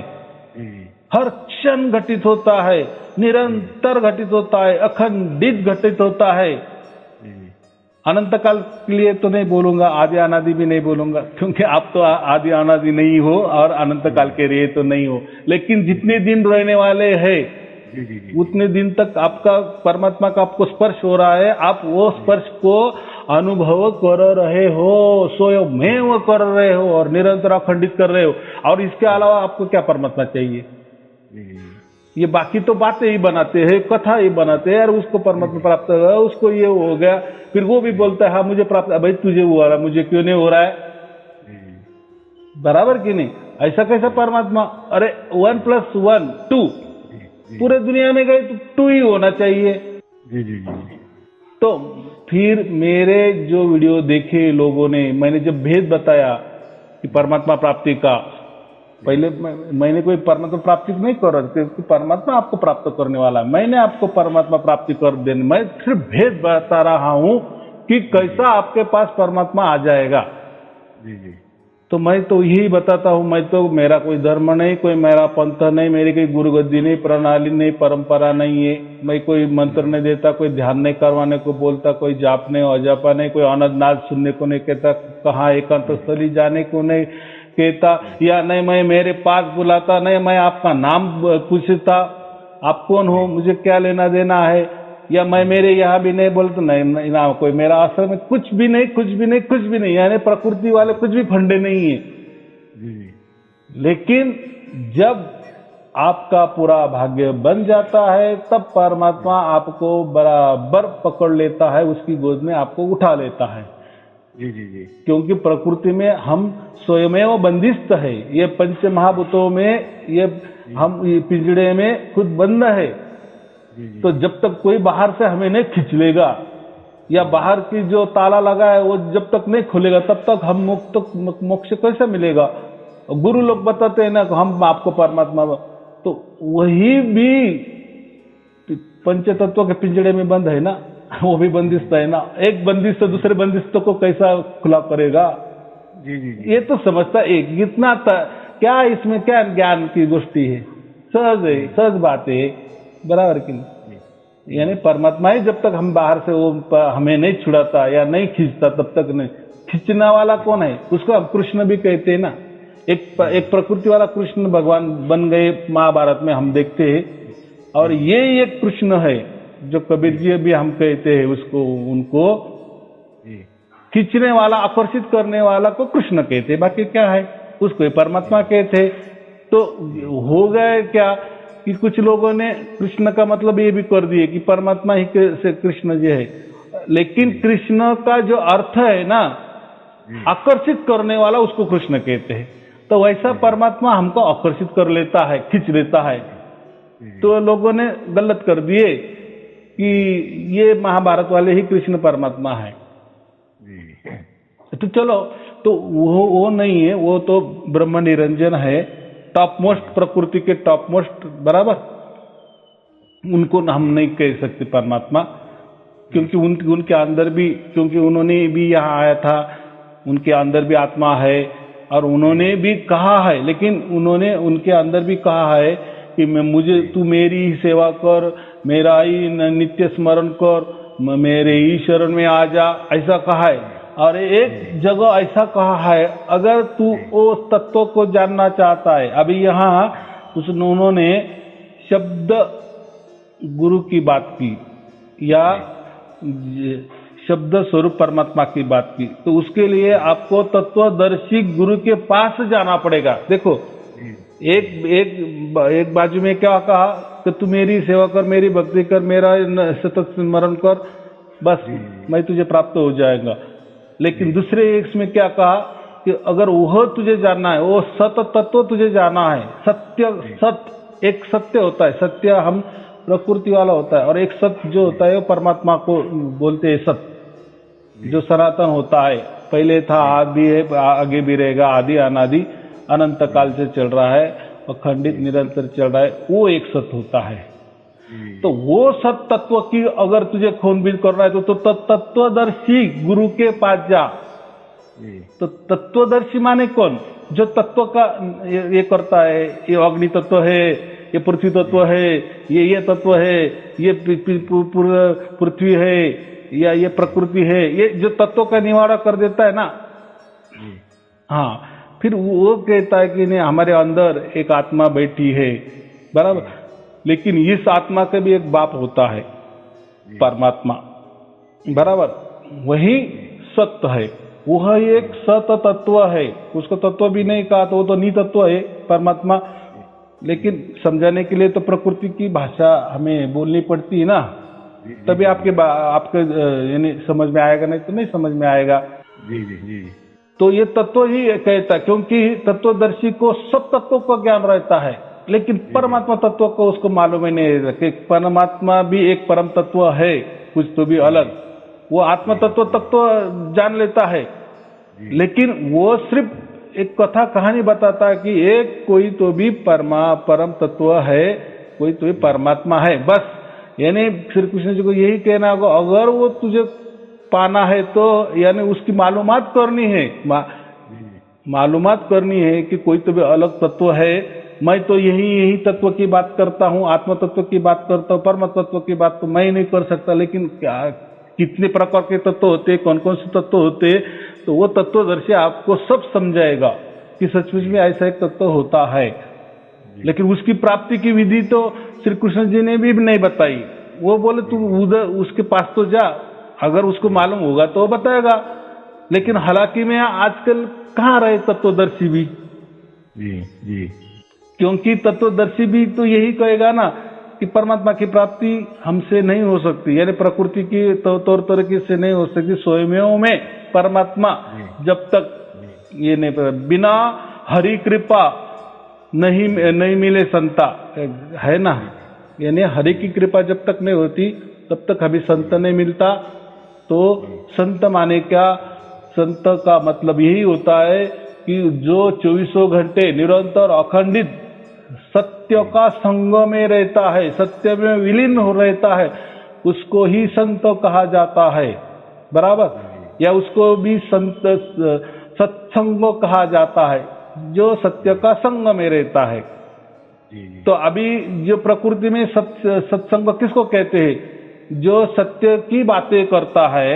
हर क्षण घटित होता है, निरंतर घटित होता है, अखंडित घटित होता है। अनंत काल के लिए तो नहीं बोलूंगा, आदि अनादि भी नहीं बोलूंगा, क्योंकि आप तो आदि अनादि नहीं हो और अनंत काल के लिए तो नहीं हो, लेकिन जितने दिन रहने वाले हैं उतने दिन तक आपका परमात्मा का आपको स्पर्श हो रहा है, आप वो स्पर्श को अनुभव कर रहे हो, स्वयं में वो कर रहे हो और निरंतर अखंडित कर रहे हो। और इसके अलावा आपको क्या परमात्मा चाहिए? ये बाकी तो बातें ही बनाते हैं, कथा ही बनाते हैं, यार उसको परमात्मा प्राप्त हो गया, उसको ये हो गया, फिर वो भी बोलता है हाँ मुझे प्राप्त, भाई तुझे हुआ रहा, मुझे क्यों नहीं हो रहा है? बराबर कि नहीं? ऐसा कैसा परमात्मा? अरे 1+1 2, पूरे दुनिया में गए तो 2 ही होना चाहिए। जी जी जी। तो फिर मेरे जो वीडियो देखे लोगों ने, मैंने जब भेद बताया कि परमात्मा प्राप्ति का, पहले मैंने कोई परमात्मा प्राप्ति नहीं कर रहा, क्योंकि परमात्मा आपको प्राप्त करने वाला है, मैंने आपको परमात्मा प्राप्ति कर देने, मैं सिर्फ भेद बता रहा हूं कि कैसा आपके पास परमात्मा आ जाएगा। जी जी। तो मैं तो यही बताता हूं, मैं तो, मेरा कोई धर्म नहीं, कोई मेरा पंथ नहीं, मेरी कोई गुरुगद्दी नहीं, प्रणाली नहीं, परंपरा नहीं है, मैं कोई मंत्र नहीं देता, कोई ध्यान नहीं करवाने को बोलता, कोई जाप नहीं अजापा नहीं, कोई आनंद नाद सुनने को नहीं कहता, कहाँ एकांत स्थली जाने को नहीं कहता, या नहीं मैं मेरे पास बुलाता, नहीं मैं आपका नाम पूछता, आप कौन हो, मुझे क्या लेना देना है, या मैं मेरे यहाँ भी नहीं बोलता, नहीं ना कोई मेरा आश्रम में कुछ भी नहीं, कुछ भी नहीं, कुछ भी नहीं, यानी प्रकृति वाले कुछ भी फंडे नहीं है। लेकिन जब आपका पूरा भाग्य बन जाता है तब परमात्मा आपको बराबर पकड़ लेता है, उसकी गोद में आपको उठा लेता है। जी जी जी। क्योंकि प्रकृति में हम स्वयमेव बंदिस्त है, ये पंच महाभूतों में, ये हम पिंजड़े में खुद बंद है। तो जब तक कोई बाहर से हमें नहीं खींच लेगा, या बाहर की जो ताला लगा है वो जब तक नहीं खुलेगा, तब तक हम मोक्ष कैसे मिलेगा? गुरु लोग बताते हैं ना कि हम आपको परमात्मा, तो वही भी पंच तत्व के पिंजड़े में बंद है ना, वो भी बंदिस्त है ना, एक बंदिश से दूसरे बंदिश को कैसा खुला करेगा? जी जी। ये तो समझता एक इतना क्या इसमें क्या ज्ञान की गोष्ठी है, सहज है, सहज बात है, बराबर कि नहीं? यानी परमात्मा ही जब तक हम बाहर से वो हमें नहीं छुड़ाता या नहीं खींचता, तब तक नहीं। खींचने वाला कौन है? उसको हम कृष्ण भी कहते हैं ना। एक प्रकृति वाला कृष्ण भगवान बन गए महाभारत में, हम देखते हैं। और ये एक कृष्ण है जो कबीर जी भी हम कहते हैं उसको, उनको खींचने वाला, आकर्षित करने वाला को कृष्ण कहते हैं, बाकी क्या है उसको परमात्मा कहते। तो हो गए क्या कि कुछ लोगों ने कृष्ण का मतलब ये भी कर दिए कि परमात्मा ही से कृष्ण जी है, लेकिन कृष्ण का जो अर्थ है ना, आकर्षित करने वाला, उसको कृष्ण कहते हैं। तो वैसा परमात्मा हमको आकर्षित कर लेता है, खींच लेता है। तो लोगों ने गलत कर दिए कि ये महाभारत वाले ही कृष्ण परमात्मा है। तो चलो, तो वो नहीं है, वो तो ब्रह्म निरंजन है, टॉप मोस्ट, प्रकृति के टॉप मोस्ट, बराबर। उनको हम नहीं कह सकते परमात्मा, क्योंकि उनके अंदर भी, क्योंकि उन्होंने भी यहाँ आया था, उनके अंदर भी आत्मा है, और उन्होंने भी कहा है, लेकिन उन्होंने उनके अंदर भी कहा है कि मुझे तू मेरी ही सेवा कर, मेरा ही नित्य स्मरण कर, मेरे ही शरण में आ जा, ऐसा कहा है। और एक जगह ऐसा कहा है, अगर तू उस तत्व को जानना चाहता है, अभी यहाँ उन्होंने शब्द गुरु की बात की या शब्द स्वरूप परमात्मा की बात की, तो उसके लिए आपको तत्वदर्शी गुरु के पास जाना पड़ेगा। देखो, एक बाजू में क्या कहा कि तू मेरी सेवा कर, मेरी भक्ति कर, मेरा सतत स्मरण कर, बस मैं तुझे प्राप्त हो जाएगा। लेकिन दूसरे इसमें क्या कहा कि अगर वह तुझे जानना है, वो सत तत्व तुझे जाना है, सत्य, सत्य एक सत्य होता है, सत्य हम प्रकृति वाला होता है, और एक सत्य जो होता है वो परमात्मा को बोलते हैं सत्य, जो सनातन होता है, पहले था, आदि है, आगे भी रहेगा, आदि अनादि अनंत काल से चल रहा है, अखंडित निरंतर चल रहा है, वो एक सत्य होता है। तो वो सत तत्व की अगर तुझे खोजबीन करना है तो तत्वदर्शी गुरु के पास जा। तो तत्वदर्शी माने कौन? जो तत्व का ये करता है, ये अग्नि तत्व है, ये पृथ्वी तत्व है, ये तत्व है, ये पृथ्वी है, या ये प्रकृति है, ये जो तत्व का निवाड़ा कर देता है ना। हाँ, फिर वो कहता है कि नहीं, हमारे अंदर एक आत्मा बैठी है, बराबर। लेकिन इस आत्मा का भी एक बाप होता है, परमात्मा, बराबर। वही सत्य है, वह एक सत तत्व है, उसको तत्व भी नहीं कहा तो वो तो नितत्व है परमात्मा। लेकिन समझाने के लिए तो प्रकृति की भाषा हमें बोलनी पड़ती है ना, तभी आपके यानी समझ में आएगा, नहीं तो नहीं समझ में आएगा। जी जी जी। तो ये तत्व ही कहता, क्योंकि तत्वदर्शी को सब तत्वों का ज्ञान रहता है, लेकिन परमात्मा तत्व को उसको मालूम ही नहीं रहता। परमात्मा भी एक परम तत्व है, कुछ तो भी अलग, वो आत्म तत्व तक तो जान लेता है, लेकिन वो सिर्फ एक कथा कहानी बताता है कि एक कोई तो भी परम तत्व है, कोई तो भी परमात्मा है, बस। यानी श्री कृष्ण जी को यही कहना होगा, अगर वो तुझे पाना है तो यानी उसकी मालूमात करनी है, मालूमात करनी है कि कोई तो भी अलग तत्व है। मैं तो यही तत्व की बात करता हूँ, आत्म तत्व की बात करता हूँ, परम तत्व की बात तो मैं नहीं कर सकता, लेकिन क्या कितने प्रकार के तत्व होते, कौन कौन से तत्व होते, तो वो तत्वदर्शी आपको सब समझाएगा कि सचमुच में ऐसा एक तत्व होता है। लेकिन उसकी प्राप्ति की विधि तो श्री कृष्ण जी ने भी नहीं बताई। वो बोले तू उधर उसके पास तो जा, अगर उसको मालूम होगा तो वो बताएगा। लेकिन हालांकि में आजकल कहाँ रहे तत्वदर्शी भी? जी जी। क्योंकि तत्वदर्शी भी तो यही कहेगा ना कि परमात्मा की प्राप्ति हमसे नहीं हो सकती, यानी प्रकृति की तौर तरीके से नहीं हो सकती। स्वयं में परमात्मा जब तक ये नहीं, बिना हरि कृपा नहीं मिले संता, है ना, यानी हरि की कृपा जब तक नहीं होती तब तक हमें संत नहीं मिलता। तो संत माने क्या? संत का मतलब यही होता है कि जो 24 घंटे निरंतर अखंडित सत्य का संग में रहता है, सत्य में विलीन हो रहता है, उसको ही संत कहा जाता है, बराबर। या उसको भी संत सत्संग कहा जाता है, जो सत्य का संग में रहता है। तो अभी जो प्रकृति में सत्संग किसको कहते हैं? जो सत्य की बातें करता है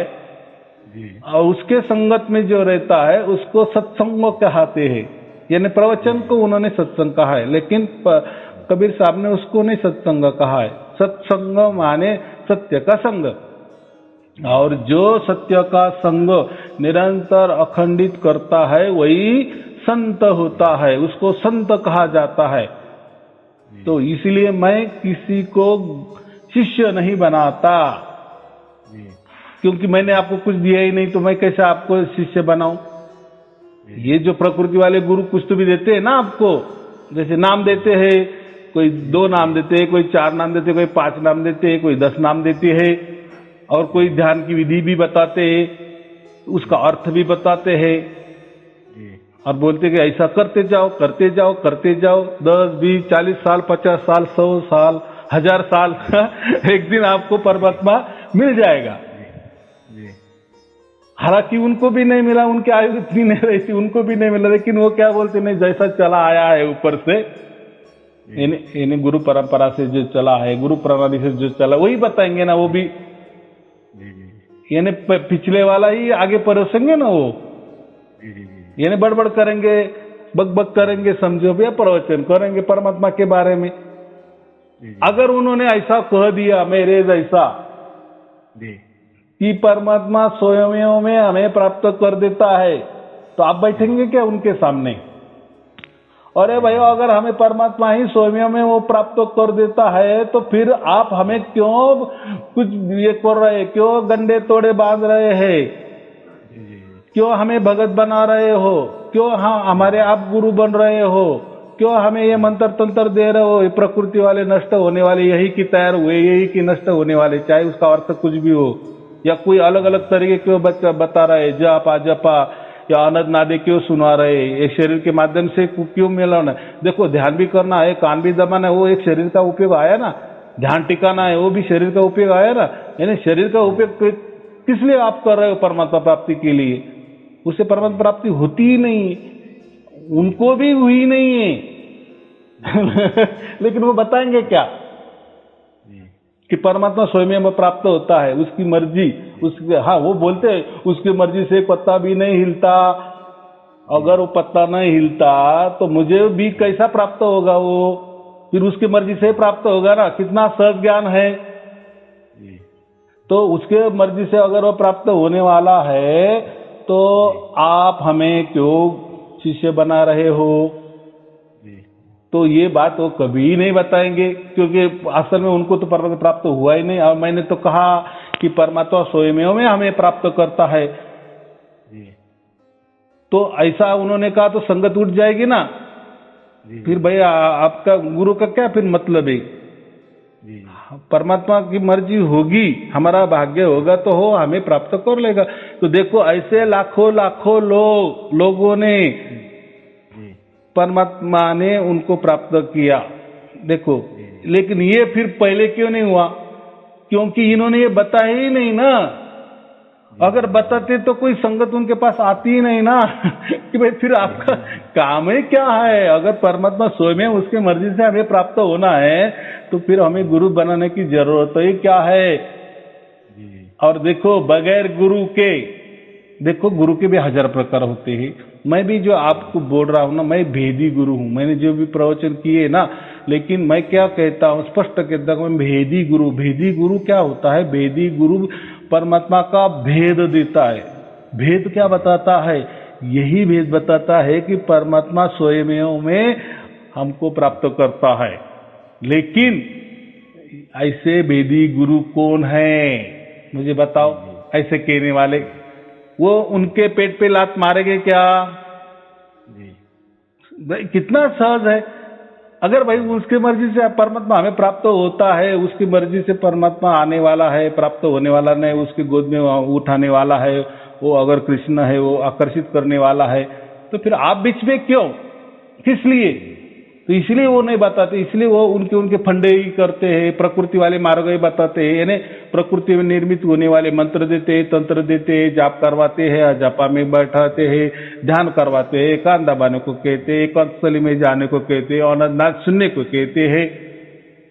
और उसके संगत में जो रहता है उसको सत्संग कहते हैं। यानी प्रवचन को उन्होंने सत्संग कहा है, लेकिन कबीर साहब ने उसको नहीं सत्संग कहा है। सत्संग माने सत्य का संग, और जो सत्य का संग निरंतर अखंडित करता है वही संत होता है, उसको संत कहा जाता है। तो इसलिए मैं किसी को शिष्य नहीं बनाता, क्योंकि मैंने आपको कुछ दिया ही नहीं, तो मैं कैसे आपको शिष्य बनाऊं? ये जो प्रकृति वाले गुरु कुछ तो भी देते हैं ना आपको, जैसे नाम देते हैं, कोई 2 नाम देते हैं, कोई 4 नाम देते हैं, कोई 5 नाम देते हैं, कोई 10 नाम देते हैं, और कोई ध्यान की विधि भी बताते हैं, उसका अर्थ भी बताते हैं, और बोलते कि ऐसा करते जाओ करते जाओ करते जाओ, 10, 20, 40 साल, 50 साल, 100 साल, 1000 साल एक दिन आपको परमात्मा मिल जाएगा। हालांकि उनको भी नहीं मिला, उनकी आयु इतनी नहीं रही थी, उनको भी नहीं मिला, लेकिन वो क्या बोलते, नहीं जैसा चला आया है ऊपर से, इन्हें गुरु परंपरा से जो चला है, गुरु प्रणाली से जो चला, वही बताएंगे ना वो भी। यानी पिछले वाला ही आगे परोसेंगे ना वो, यानी बड़बड़ करेंगे, बक करेंगे, समझो भैया, प्रवचन करेंगे परमात्मा के बारे में। अगर उन्होंने ऐसा कह दिया मेरे जैसा कि परमात्मा स्वयं में हमें प्राप्त कर देता है, तो आप बैठेंगे क्या उनके सामने? अरे भाई, अगर हमें परमात्मा ही स्वयं में वो प्राप्त कर देता है, तो फिर आप हमें क्यों कुछ ये कर रहे, क्यों गंडे तोड़े बांध रहे हैं, क्यों हमें भगत बना रहे हो, क्यों हमारे आप गुरु बन रहे हो, क्यों हमें ये मंत्र तंत्र दे रहे हो? ये प्रकृति वाले नष्ट होने वाले, यही की तैयार हुए, यही की नष्ट होने वाले, चाहे उसका अर्थ कुछ भी हो, या कोई अलग अलग तरीके क्यों बता रहे, जपा जपा या अनद नादे क्यों सुना रहे, एक शरीर के माध्यम से क्यों मिलाना? देखो, ध्यान भी करना है, कान भी दबाना है, वो एक शरीर का उपयोग आया ना, ध्यान टिकाना है, वो भी शरीर का उपयोग आया ना। यानी शरीर का उपयोग किस लिए आप कर रहे हो? परमात्मा प्राप्ति के लिए। उससे परमात्मा प्राप्ति होती ही नहीं, उनको भी हुई नहीं है लेकिन वो बताएंगे क्या कि परमात्मा स्वयं में प्राप्त होता है, उसकी मर्जी, उसके, हाँ वो बोलते हैं उसकी मर्जी से पत्ता भी नहीं हिलता। अगर वो पत्ता नहीं हिलता तो मुझे भी कैसा प्राप्त होगा? वो फिर उसकी मर्जी से प्राप्त होगा ना। कितना सहज ज्ञान है। तो उसके मर्जी से अगर वो प्राप्त होने वाला है तो आप हमें क्यों शिष्य बना रहे हो? तो ये बात वो कभी नहीं बताएंगे, क्योंकि असल में उनको तो परमात्मा प्राप्त हुआ ही नहीं। और मैंने तो कहा कि परमात्मा स्वयं में हमें प्राप्त करता है, जी तो ऐसा उन्होंने कहा तो संगत उठ जाएगी ना। जी फिर भैया आपका गुरु का क्या फिर मतलब है? जी परमात्मा की मर्जी होगी, हमारा भाग्य होगा तो हो, हमें प्राप्त कर लेगा। तो देखो ऐसे लाखों लाखों लोगों ने जी परमात्मा ने उनको प्राप्त किया, देखो। जी लेकिन ये फिर पहले क्यों नहीं हुआ? क्योंकि इन्होंने ये बताया ही नहीं ना। अगर बताते तो कोई संगत उनके पास आती ही नहीं ना कि भाई फिर आपका काम ही क्या है? अगर परमात्मा स्वयं उसकी मर्जी से हमें प्राप्त होना है तो फिर हमें गुरु बनाने की जरूरत ही क्या है? जी और देखो बगैर गुरु के, देखो गुरु के भी हजार प्रकार होते हैं। मैं भी जो आपको बोल रहा हूं ना, मैं भेदी गुरु हूं। मैंने जो भी प्रवचन किए ना, लेकिन मैं क्या कहता हूं, स्पष्ट कहता हूं, मैं भेदी गुरु। भेदी गुरु क्या होता है? भेदी गुरु परमात्मा का भेद देता है। भेद क्या बताता है? यही भेद बताता है कि परमात्मा स्वयं में हमको प्राप्त करता है। लेकिन ऐसे भेदी गुरु कौन है? मुझे बताओ। ऐसे कहने वाले, वो उनके पेट पे लात मारेंगे क्या? जी भाई कितना सहज है। अगर भाई उसकी मर्जी से परमात्मा हमें प्राप्त होता है, उसकी मर्जी से परमात्मा आने वाला है, प्राप्त होने वाला नहीं, उसकी गोद में उठाने वाला है, वो अगर कृष्ण है, वो आकर्षित करने वाला है, तो फिर आप बीच में क्यों? किस लिए? तो इसलिए वो नहीं बताते, इसलिए वो उनके फंडे ही करते हैं, प्रकृति वाले मार्ग ही बताते हैं। यानी प्रकृति में निर्मित होने वाले मंत्र देते हैं, तंत्र देते हैं, जाप करवाते हैं, जापा में बैठाते हैं, ध्यान करवाते हैं, कान दबाने को कहते हैं, कंसली में जाने को कहते हैं, अनंतनाद सुनने को कहते हैं।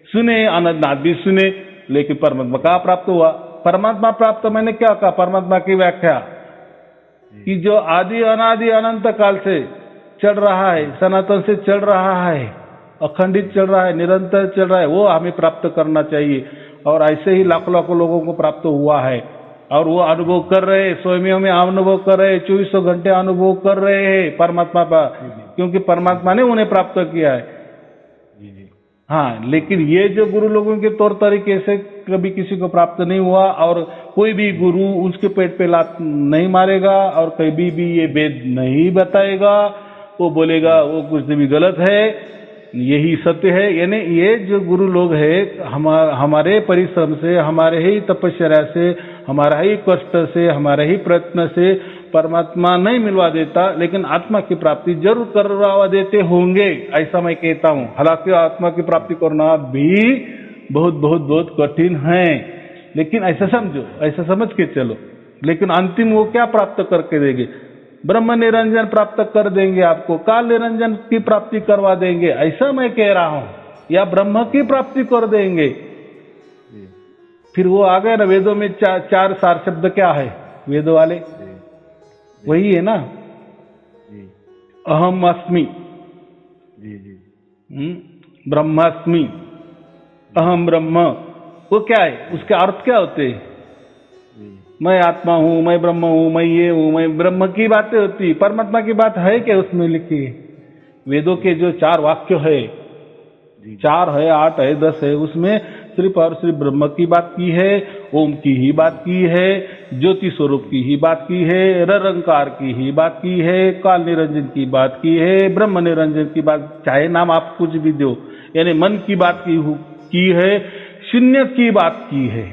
सुने, अनंतनाद भी सुने, लेकिन परमात्मा कहाँ प्राप्त हुआ? परमात्मा प्राप्त मैंने क्या कहा? परमात्मा की व्याख्या कि जो आदि अनादि अनंत काल से चल रहा है, सनातन से चल रहा है, अखंडित चल रहा है, निरंतर चल रहा है, वो हमें प्राप्त करना चाहिए। और ऐसे ही लाखों लाखों लोगों को प्राप्त हुआ है, और वो अनुभव कर रहे हैं, स्वयं में अनुभव कर रहे हैं, 24 घंटे अनुभव कर रहे हैं परमात्मा का, क्योंकि परमात्मा ने उन्हें प्राप्त किया है। जी जी हाँ, लेकिन ये जो गुरु लोगों के तौर तरीके से कभी किसी को प्राप्त नहीं हुआ, और कोई भी गुरु उसके पेट पे लात नहीं मारेगा, और कभी भी ये वेद नहीं बताएगा। वो बोलेगा वो कुछ भी गलत है, यही सत्य है। यानी ये जो गुरु लोग हैं, हमारे परिश्रम से, हमारे ही तपस्या से, हमारा ही कष्ट से, हमारे ही प्रयत्न से परमात्मा नहीं मिलवा देता, लेकिन आत्मा की प्राप्ति जरूर करवा देते होंगे, ऐसा मैं कहता हूँ। हालांकि आत्मा की प्राप्ति करना भी बहुत बहुत बहुत कठिन है, लेकिन ऐसा समझो, ऐसा समझ के चलो। लेकिन अंतिम वो क्या प्राप्त करके देंगे? ब्रह्म निरंजन प्राप्त कर देंगे आपको, काल निरंजन की प्राप्ति करवा देंगे, ऐसा मैं कह रहा हूं, या ब्रह्म की प्राप्ति कर देंगे। फिर वो आ गए ना, वेदों में चार सार शब्द क्या है वेदों वाले? वही है ना, अहम अस्मि, जी जी ब्रह्मास्मि, अहम ब्रह्म। वो क्या है? उसके अर्थ क्या होते हैं? मैं आत्मा हूं, मैं ब्रह्म हूं, मैं ये हूं, मैं ब्रह्म की बातें होती। परमात्मा की बात है क्या उसमें लिखी? वेदों के जो 4 वाक्य है, 4 है, 8 है, 10 है, उसमें सिर्फ और सिर्फ ब्रह्म की बात की है, ओम की ही बात की है, ज्योति स्वरूप की ही बात की है, निरंकार की ही बात की है, काल निरंजन की बात की है, ब्रह्म निरंजन की बात, चाहे नाम आप कुछ भी दो, यानी मन की बात की है, शून्य की बात की है।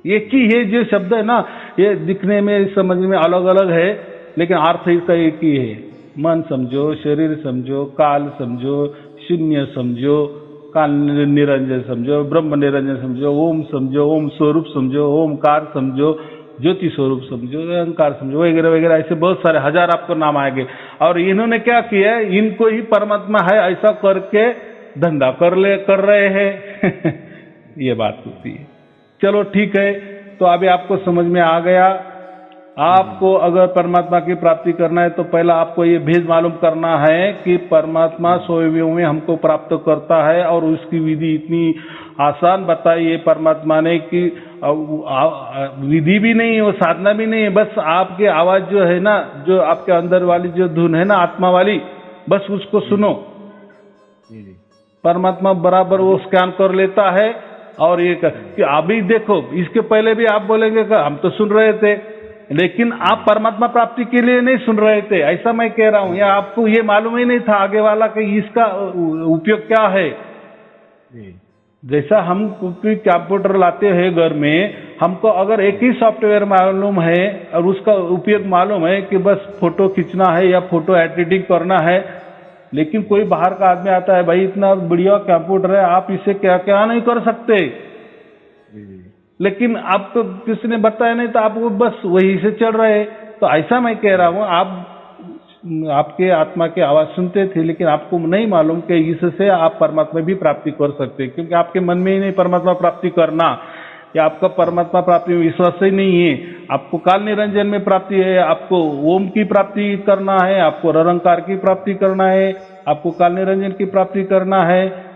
एक ही है जो शब्द है ना, ये दिखने में समझने में अलग अलग है, लेकिन अर्थ इसका एक ही है। मन समझो, शरीर समझो, काल समझो, शून्य समझो, काल निरंजन समझो, ब्रह्म निरंजन समझो, ओम समझो, ओम स्वरूप समझो, ओमकार समझो, ज्योति स्वरूप समझो, अहंकार समझो, वगैरह वगैरह, ऐसे बहुत सारे हजार आपको नाम आएंगे। और इन्होंने क्या किया है? इनको ही परमात्मा है ऐसा करके धंधा कर रहे हैं ये बात होती है। चलो ठीक है, तो अभी आपको समझ में आ गया। आपको अगर परमात्मा की प्राप्ति करना है तो पहला आपको ये भेद मालूम करना है कि परमात्मा स्वयं में हमको प्राप्त करता है, और उसकी विधि इतनी आसान बताई है परमात्मा ने कि विधि भी नहीं है, वो साधना भी नहीं है, बस आपकी आवाज जो है ना, जो आपके अंदर वाली जो धुन है ना, आत्मा वाली, बस उसको सुनो। जी जी परमात्मा बराबर वो स्कैन कर लेता है। और ये कि अभी देखो, इसके पहले भी आप बोलेंगे कि हम तो सुन रहे थे, लेकिन आप परमात्मा प्राप्ति के लिए नहीं सुन रहे थे, ऐसा मैं कह रहा हूं। या आपको ये मालूम ही नहीं था आगे वाला कि इसका उपयोग क्या है। जी जैसा हम कोई कंप्यूटर लाते हैं घर में, हमको अगर एक ही सॉफ्टवेयर मालूम है और उसका उपयोग मालूम है कि बस फोटो खींचना है या फोटो एडिटिंग करना है, लेकिन कोई बाहर का आदमी आता है, भाई इतना बढ़िया कंप्यूटर है, आप इसे क्या क्या नहीं कर सकते, जी जी लेकिन आपको किसी ने बताया नहीं तो आप वो बस वही से चल रहे। तो ऐसा मैं कह रहा हूँ, आपके आत्मा की आवाज सुनते थे, लेकिन आपको नहीं मालूम कि इससे आप परमात्मा भी प्राप्ति कर सकते, क्योंकि आपके मन में ही नहीं परमात्मा प्राप्ति करना, या आपका परमात्मा प्राप्ति में विश्वास ही नहीं है। आपको काल निरंजन में प्राप्ति है, आपको ओम की प्राप्ति करना है, आपको निरंकार की प्राप्ति करना है, आपको काल निरंजन की प्राप्ति करना है,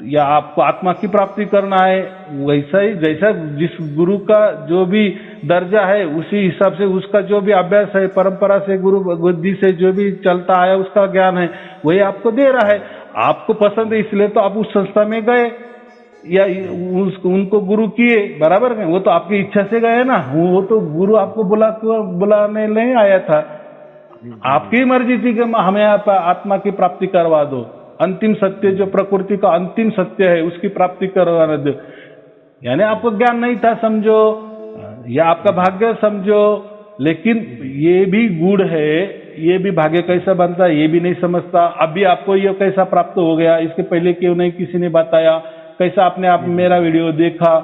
या आपको आत्मा की प्राप्ति करना है। वैसा ही जैसा जिस गुरु का जो भी दर्जा है, उसी हिसाब से उसका जो भी अभ्यास है, परंपरा से गुरु बुद्धि से जो भी चलता आया उसका ज्ञान है, वही आपको दे रहा है। आपको पसंद है इसलिए तो आप उस संस्था में गए या उनको गुरु किए, बराबर है, वो तो आपकी इच्छा से गए ना, वो तो गुरु आपको बुलाने नहीं आया था। आपकी मर्जी थी कि हमें आत्मा की प्राप्ति करवा दो, अंतिम सत्य जो प्रकृति का अंतिम सत्य है उसकी प्राप्ति करवाना दो। यानी आपको ज्ञान नहीं था समझो, या आपका भाग्य समझो, लेकिन ये भी गुण है, ये भी भाग्य कैसा बनता है ये भी नहीं समझता। अभी आपको ये कैसा प्राप्त हो गया, इसके पहले क्यों नहीं किसी ने बताया, कैसा आपने आप मेरा वीडियो देखा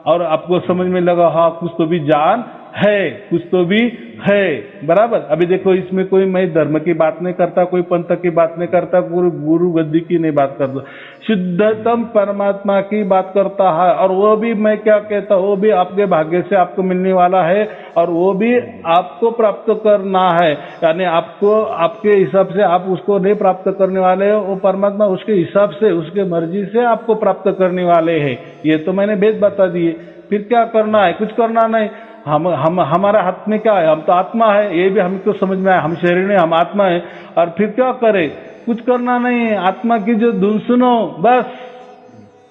और आपको समझ में लगा हाँ कुछ तो भी जान है, कुछ तो भी है, बराबर। अभी देखो इसमें कोई मैं धर्म की बात नहीं करता, कोई पंथ की बात नहीं करता, गुरु गद्दी की नहीं बात करता, शुद्धतम परमात्मा की बात करता है। और वो भी मैं क्या कहता हूँ, वो भी आपके भाग्य से आपको मिलने वाला है, और वो भी आपको प्राप्त करना है। यानी आपको आपके हिसाब से आप उसको नहीं प्राप्त करने वाले हो, वो परमात्मा उसके हिसाब से उसके मर्जी से आपको प्राप्त करने वाले हैं। ये तो मैंने भेद बता दिए। फिर क्या करना है, कुछ करना नहीं। हम हमारा हाथ में क्या है, हम तो आत्मा है, ये भी हमको समझ में आया, हम शरीर नहीं हम आत्मा है। और फिर क्या करें, कुछ करना नहीं है, आत्मा की जो धुन सुनो बस।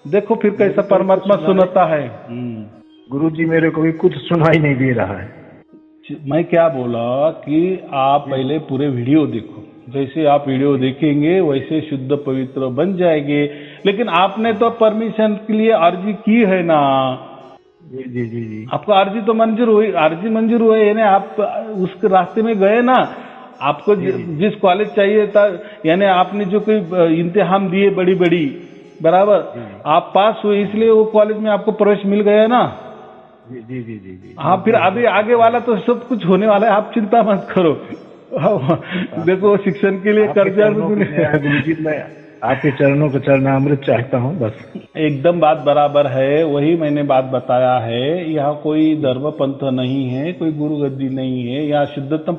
देखो फिर कैसा परमात्मा सुनाता है। गुरुजी मेरे को भी कुछ सुनाई नहीं दे रहा है। मैं क्या बोला कि आप पहले पूरे वीडियो देखो, जैसे आप वीडियो देखेंगे वैसे शुद्ध पवित्र बन जाएंगे। लेकिन आपने तो परमिशन के लिए अर्जी की है ना, जी जी जी जी आपको अर्जी तो मंजूर हुई, अर्जी मंजूर हुई, यानी आप उस रास्ते में गए ना। आपको जिस कॉलेज चाहिए था, यानी आपने जो कोई इम्तिहान दिए बड़ी बड़ी, बराबर, आप पास हुए, इसलिए वो कॉलेज में आपको प्रवेश मिल गया ना। जी जी जी जी जी हाँ, फिर अभी आगे वाला तो सब कुछ होने वाला है, आप चिंता मत करो। देखो शिक्षण के लिए कर्जा गुरुजी, मैं आपके चरणों का चरणामृत चाहता हूँ बस। एकदम बात बराबर है, वही मैंने बात बताया है। यहाँ कोई धर्म पंथ नहीं है, कोई गुरु गद्दी नहीं है, यहाँ शुद्धतम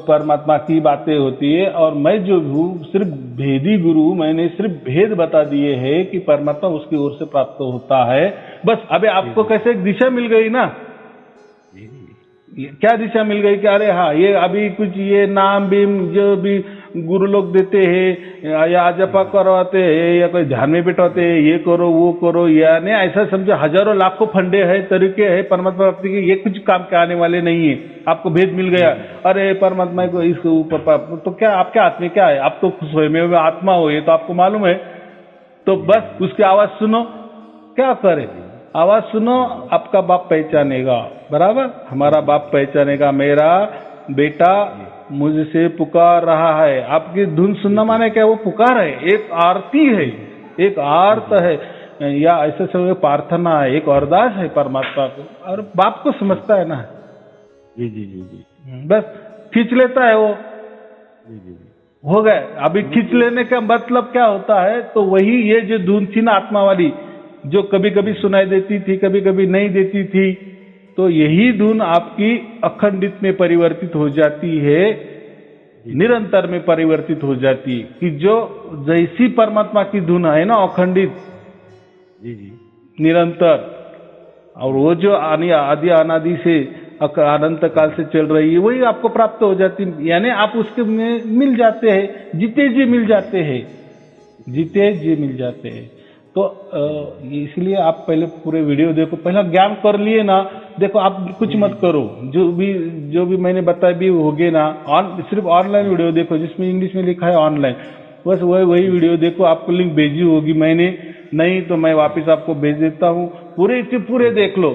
परमात्मा की बातें होती है। और मैं जो हूँ सिर्फ भेदी गुरु, मैंने सिर्फ भेद बता दिए हैं कि परमात्मा उसकी ओर से प्राप्त होता है बस। अभी आपको कैसे एक दिशा मिल गई ना, क्या दिशा मिल गई कि अरे हाँ ये अभी कुछ ये नाम बीम जो भी गुरु लोग देते हैं या जपा करवाते हैं या कोई ध्यान में बिठाते हैं, ये करो वो करो, या नहीं, ऐसा समझो हजारों लाखों फंडे हैं, तरीके हैं परमात्मा प्राप्ति के, ये कुछ काम के आने वाले नहीं है। आपको भेद मिल गया, अरे परमात्मा को इसके ऊपर तो क्या आपके हाथ में क्या है, आप तो स्वयं आत्मा हो, ये तो आपको मालूम है। तो बस उसकी आवाज सुनो, क्या करे, आवाज सुनो, आपका बाप पहचानेगा, बराबर, हमारा बाप पहचानेगा, मेरा बेटा मुझसे पुकार रहा है। आपकी धुन सुनना माने क्या, वो पुकार है, एक आरती है, एक आर्त है, या ऐसे समय प्रार्थना है, एक अरदास है परमात्मा को, और बाप को समझता है ना। जी जी जी जी बस खींच लेता है वो, जी जी हो गए। अभी खींच लेने का मतलब क्या होता है, तो वही ये जो धुन थी ना आत्मा वाली, जो कभी कभी सुनाई देती थी कभी कभी नहीं देती थी, तो यही धुन आपकी अखंडित में परिवर्तित हो जाती है, निरंतर में परिवर्तित हो जाती है। कि जो जैसी परमात्मा की धुन है ना अखंडित, जी जी निरंतर, और वो जो आदि अनादि से अनंत काल से चल रही है, वही आपको प्राप्त हो जाती है। यानी आप उसके में मिल जाते हैं, जीते जी मिल जाते हैं। जीते जी मिल जाते हैं। तो इसलिए आप पहले पूरे वीडियो देखो, पहला ज्ञान कर लिए ना, देखो आप कुछ मत करो, जो भी मैंने बताया भी हो गए ना, सिर्फ ऑनलाइन वीडियो देखो जिसमें इंग्लिश में लिखा है ऑनलाइन, बस वही वीडियो देखो। आपको लिंक भेजी होगी मैंने, नहीं तो मैं वापस आपको भेज देता हूँ। पूरे के पूरे देख लो।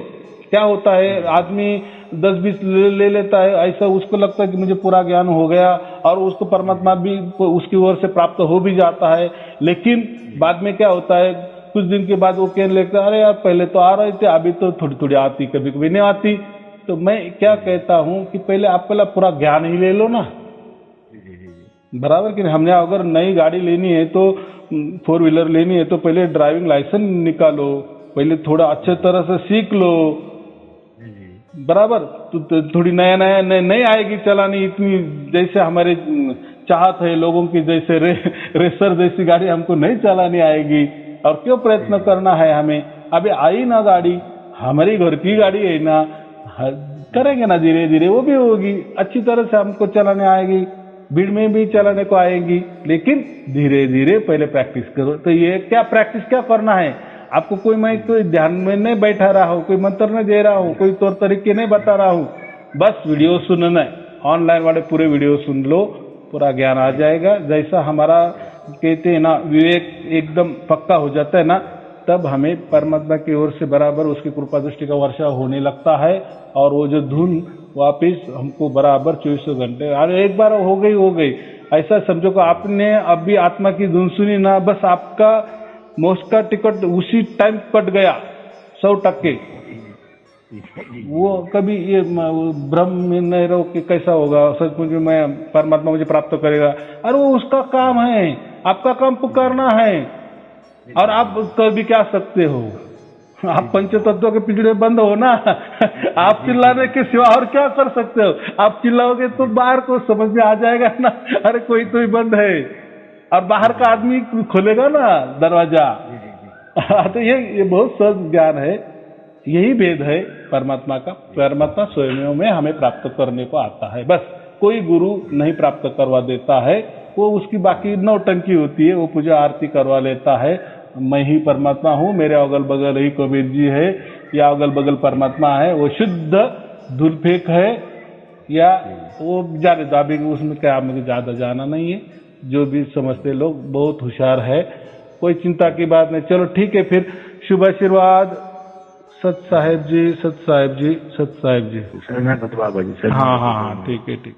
क्या होता है, आदमी 10-20 ले लेता है, ऐसा उसको लगता है कि मुझे पूरा ज्ञान हो गया, और उसको परमात्मा भी उसकी ओर से प्राप्त हो भी जाता है। लेकिन बाद में क्या होता है, कुछ दिन के बाद वो कहने लगता है, अरे यार पहले तो आ रहे थे, अभी तो थोड़ी थोड़ी आती, कभी कभी नहीं आती। तो मैं क्या कहता हूँ कि पहले आप पहले पूरा ज्ञान ही ले लो ना, बराबर कि नहीं। हमने अगर नई गाड़ी लेनी है तो 4 व्हीलर लेनी है तो पहले ड्राइविंग लाइसेंस निकालो, पहले थोड़ा अच्छे तरह से सीख लो, बराबर। तो थोड़ी नया नहीं आएगी चलानी इतनी, जैसे हमारे चाहत है लोगों की, जैसे रेसर जैसी गाड़ी हमको नहीं चलानी आएगी। और क्यों प्रयत्न करना है हमें, अभी आई ना गाड़ी, हमारी घर की गाड़ी है ना, करेंगे ना धीरे धीरे वो भी होगी, अच्छी तरह से हमको चलाने आएगी, भीड़ में भी चलाने को आएगी। लेकिन धीरे धीरे पहले प्रैक्टिस करो। तो ये क्या प्रैक्टिस क्या करना है आपको, कोई ध्यान में नहीं बैठा रहा हो, कोई मंत्र नहीं दे रहा हूँ, कोई तौर तरीके नहीं बता रहा हूँ, बस वीडियो सुनना है। ऑनलाइन वाले पूरे वीडियो सुन लो, पूरा ज्ञान आ जाएगा। जैसा हमारा कहते हैं ना, विवेक एकदम पक्का हो जाता है ना, तब हमें परमात्मा की ओर से बराबर उसकी कृपा दृष्टि का वर्षा होने लगता है, और वो जो धुन वापिस हमको बराबर 24 घंटे, अरे एक बार हो गई। ऐसा समझो कि आपने अभी आत्मा की धुन सुनी ना, बस आपका मोक्ष का टिकट उसी टाइम कट गया 100%। वो कभी ये भ्रम में नहीं रहो कि कैसा होगा, सचमुच में मैं परमात्मा मुझे प्राप्त करेगा। अरे वो उसका काम है, आपका काम पुकारना है, और आप कर भी क्या सकते हो, आप पंचतत्व के पिछड़े बंद हो ना। आप चिल्लाने के सिवा और क्या कर सकते हो, आप चिल्लाओगे तो बाहर को समझ में आ जाएगा ना, अरे कोई तो ही बंद है, और बाहर का आदमी खोलेगा ना दरवाजा। तो ये बहुत सहज ज्ञान है, यही भेद है परमात्मा का। परमात्मा स्वयं में हमें प्राप्त करने को आता है, बस कोई गुरु नहीं प्राप्त करवा देता है, वो उसकी बाकी नौटंकी होती है, वो पूजा आरती करवा लेता है। मैं ही परमात्मा हूँ, मेरे अगल बगल ही कबीर जी है, या अगल बगल परमात्मा है, वो शुद्ध धूलफेक है, या वो जाने दाबी, उसमें क्या मुझे ज्यादा जाना नहीं है। जो भी समझते लोग बहुत होशियार है, कोई चिंता की बात नहीं। चलो ठीक है, फिर शुभ आशीर्वाद। सत साहेब जी, सत साहेब जी, सत साहेब जी। सर मैं बाबा जी सर। हाँ, ठीक है, ठीक।